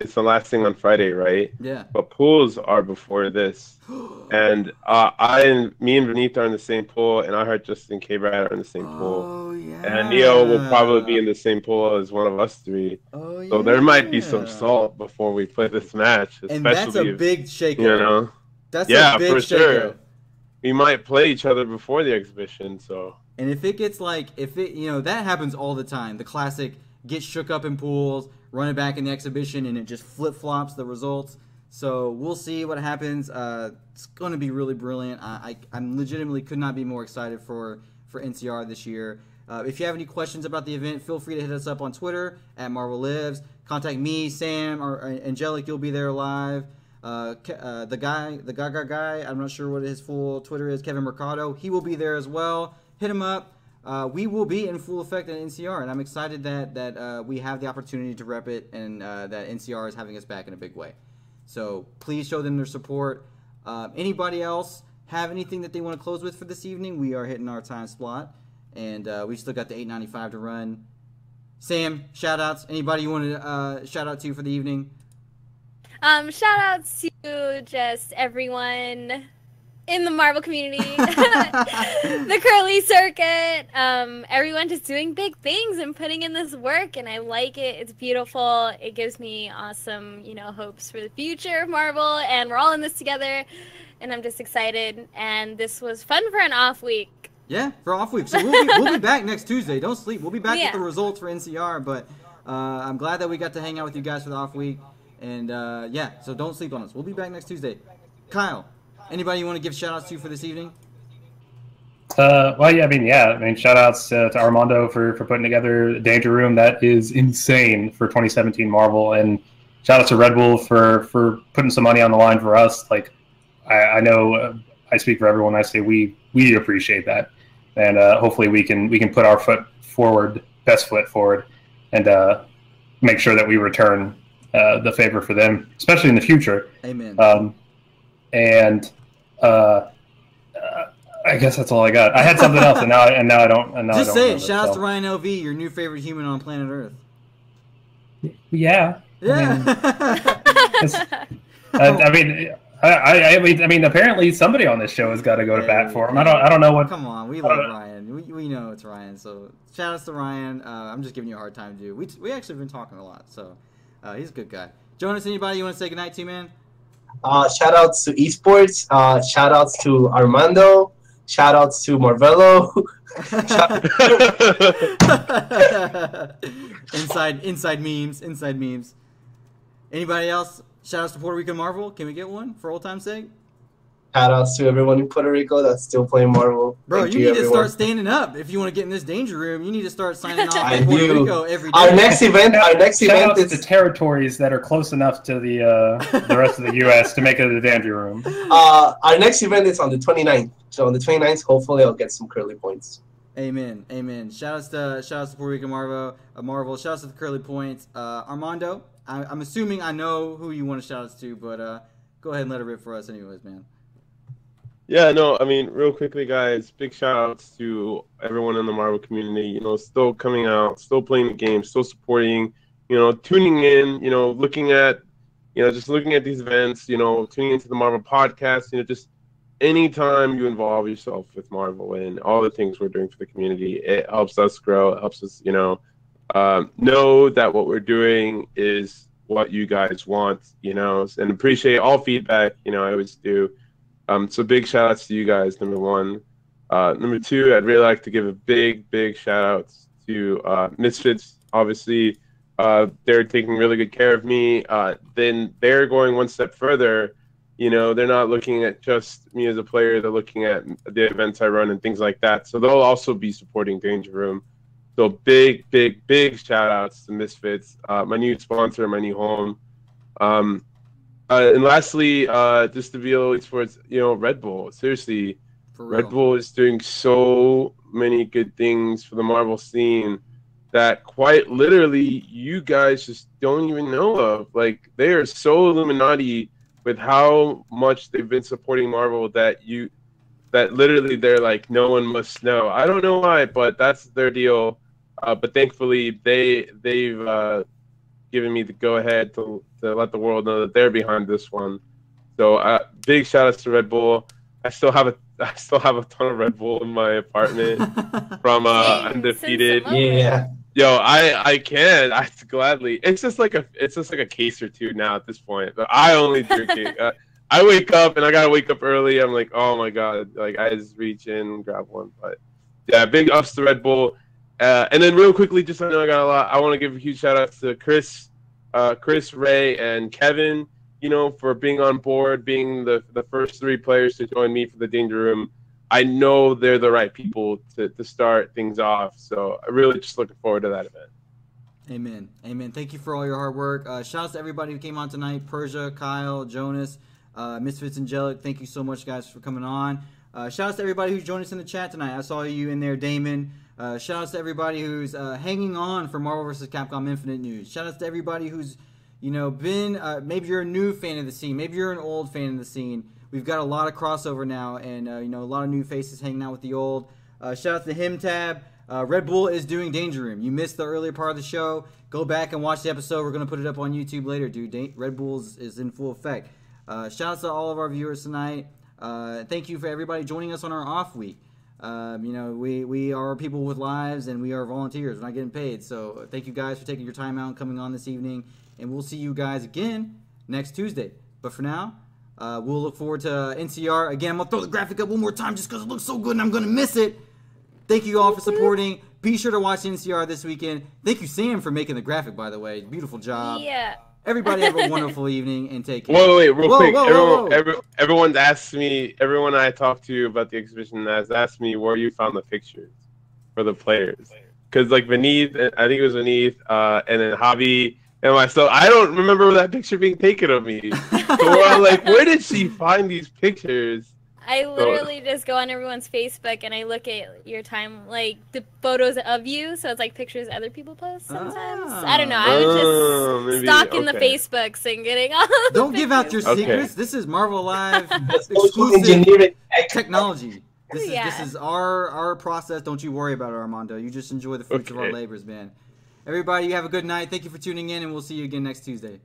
it's the last thing on Friday, right? Yeah. But pools are before this. And me and Benita are in the same pool, and I heard Justin K-Brad are in the same pool. Oh, yeah. And Neo will probably be in the same pool as one of us 3. Oh, yeah. So there might be some salt before we play this match. And that's a big shakeup. You know? That's a big for shakeup. sure. We might play each other before the exhibition, so. And if it gets that happens all the time. The classic get shook up in pools, run it back in the exhibition, and it just flip-flops the results. So we'll see what happens. It's going to be really brilliant. I'm legitimately could not be more excited for NCR this year. If you have any questions about the event, feel free to hit us up on Twitter at Marvel Lives. Contact me, Sam, or Angelic. You'll be there live. The guy, I'm not sure what his full Twitter is, Kevin Mercado. He will be there as well. Hit him up. We will be in full effect at NCR, and I'm excited that we have the opportunity to rep it, and that NCR is having us back in a big way. So please show them their support. Anybody else have anything that they want to close with for this evening? We are hitting our time slot, and we still got the 8:95 to run. Sam, shout outs. Anybody you want to shout out to for the evening? Shout out to just everyone in the Marvel community, the Curly Circuit, everyone just doing big things and putting in this work, and I like it. It's beautiful. It gives me awesome, hopes for the future of Marvel, and we're all in this together, and I'm just excited, and this was fun for an off week. Yeah, for off week. So we'll be back next Tuesday. Don't sleep. We'll be back with the results for NCR, but I'm glad that we got to hang out with you guys for the off week, and so don't sleep on us. We'll be back next Tuesday. Kyle, anybody you want to give shout-outs to for this evening? Shout outs to Armando for putting together Danger Room. That is insane for 2017 Marvel. And shout out to Red Bull for putting some money on the line for us. Like, I know I speak for everyone. I say we appreciate that. And hopefully we can put our best foot forward, and make sure that we return the favor for them, especially in the future. Amen. I guess that's all I got. I had something else, and now I don't. And now Just I don't say it. remember, Shout out so. to Ryan LV, your new favorite human on planet Earth. Yeah. Yeah. I mean, apparently somebody on this show has got to go to bat for him. I don't know what. Come on, we love Ryan. We know it's Ryan. So shout outs to Ryan. I'm just giving you a hard time, dude. We actually been talking a lot, so he's a good guy. Jonas, anybody you want to say goodnight to, man? Shout outs to esports. Shout outs to Armando. Shout outs to Marvelo. inside memes. Anybody else? Shout outs to Puerto Rico Marvel. Can we get one for old time's sake? Shout outs to everyone in Puerto Rico that's still playing Marvel. Bro, Thank you need to everyone. start standing up if you want to get in this danger room. You need to start signing off I for Puerto do. Rico every day. Our next event Shout out is to territories that are close enough to the rest of the U.S. to make it a danger room. our next event is on the 29th. So on the 29th, hopefully I'll get some curly points. Amen. Shout outs to Puerto Rico Marvel. Shout outs to the curly points. Armando, I'm assuming I know who you want to shout outs to, but go ahead and let it rip for us anyways, man. Yeah, no, I mean, real quickly, guys, big shout-outs to everyone in the Marvel community, you know, still coming out, still playing the game, still supporting, you know, tuning in, you know, looking at these events, you know, tuning into the Marvel podcast, you know, just anytime you involve yourself with Marvel and all the things we're doing for the community, it helps us grow, it helps us, you know that what we're doing is what you guys want, you know, and appreciate all feedback, you know, I always do. So big shout outs to you guys, number one. Number two, I'd really like to give a big shout outs to Misfits. Obviously, they're taking really good care of me. Then they're going one step further. You know, they're not looking at just me as a player. They're looking at the events I run and things like that. So they'll also be supporting Danger Room. So big shout outs to Misfits, my new sponsor, my new home. And lastly, just to be always towards, you know, Red Bull. Seriously, Red Bull is doing so many good things for the Marvel scene that quite literally you guys just don't even know of. Like, they are so Illuminati with how much they've been supporting Marvel that literally they're like, no one must know. I don't know why, but that's their deal. But thankfully, they've given me the go-ahead to let the world know that they're behind this one. So big shout-outs to Red Bull. I still have a ton of Red Bull in my apartment from Undefeated. Yeah. Yo, I gladly. It's just like a case or two now at this point. But I only drink it. I wake up and I gotta wake up early. I'm like, oh my god, like I just reach in and grab one. But yeah, big ups to Red Bull. And then real quickly, just I know I got a lot. I want to give a huge shout out to Chris, Ray, and Kevin. You know, for being on board, being the first three players to join me for the Danger Room. I know they're the right people to start things off. So I really just looking forward to that event. Amen. Thank you for all your hard work. Shout out to everybody who came on tonight. Persia, Kyle, Jonas, Misfits, Angelic. Thank you so much, guys, for coming on. Shout out to everybody who joined us in the chat tonight. I saw you in there, Damon. Shout out to everybody who's hanging on for Marvel vs. Capcom Infinite news. Shout out to everybody who's, you know, been, maybe you're a new fan of the scene. Maybe you're an old fan of the scene. We've got a lot of crossover now, and, you know, a lot of new faces hanging out with the old. Shout out to Him Tab. Red Bull is doing Danger Room. You missed the earlier part of the show. Go back and watch the episode. We're going to put it up on YouTube later, dude. Red Bull is in full effect. Shout out to all of our viewers tonight. Thank you for everybody joining us on our off week. You know, we are people with lives, and we are volunteers. We're not getting paid. So thank you guys for taking your time out and coming on this evening. And we'll see you guys again next Tuesday. But for now, we'll look forward to NCR. Again, I'm going to throw the graphic up one more time just because it looks so good and I'm going to miss it. Thank you all for supporting. Be sure to watch NCR this weekend. Thank you, Sam, for making the graphic, by the way. Beautiful job. Yeah. Everybody have a wonderful evening and take care. Wait, real quick. Whoa. Everyone's asked me, everyone I talked to about the exhibition has asked me where you found the pictures for the players. Because, like, Vineeth, I think it was Vineeth, and then Javi and myself, I don't remember that picture being taken of me. So we're all like, where did she find these pictures? I literally just go on everyone's Facebook and I look at your time, like the photos of you. So it's like pictures other people post sometimes. I don't know. I was just stalking the Facebooks and getting all the Don't give out your pictures. secrets. This is Marvel Live exclusive technology. This is our process. Don't you worry about it, Armando. You just enjoy the fruits of our Okay. labors, man. Everybody, you have a good night. Thank you for tuning in, and we'll see you again next Tuesday.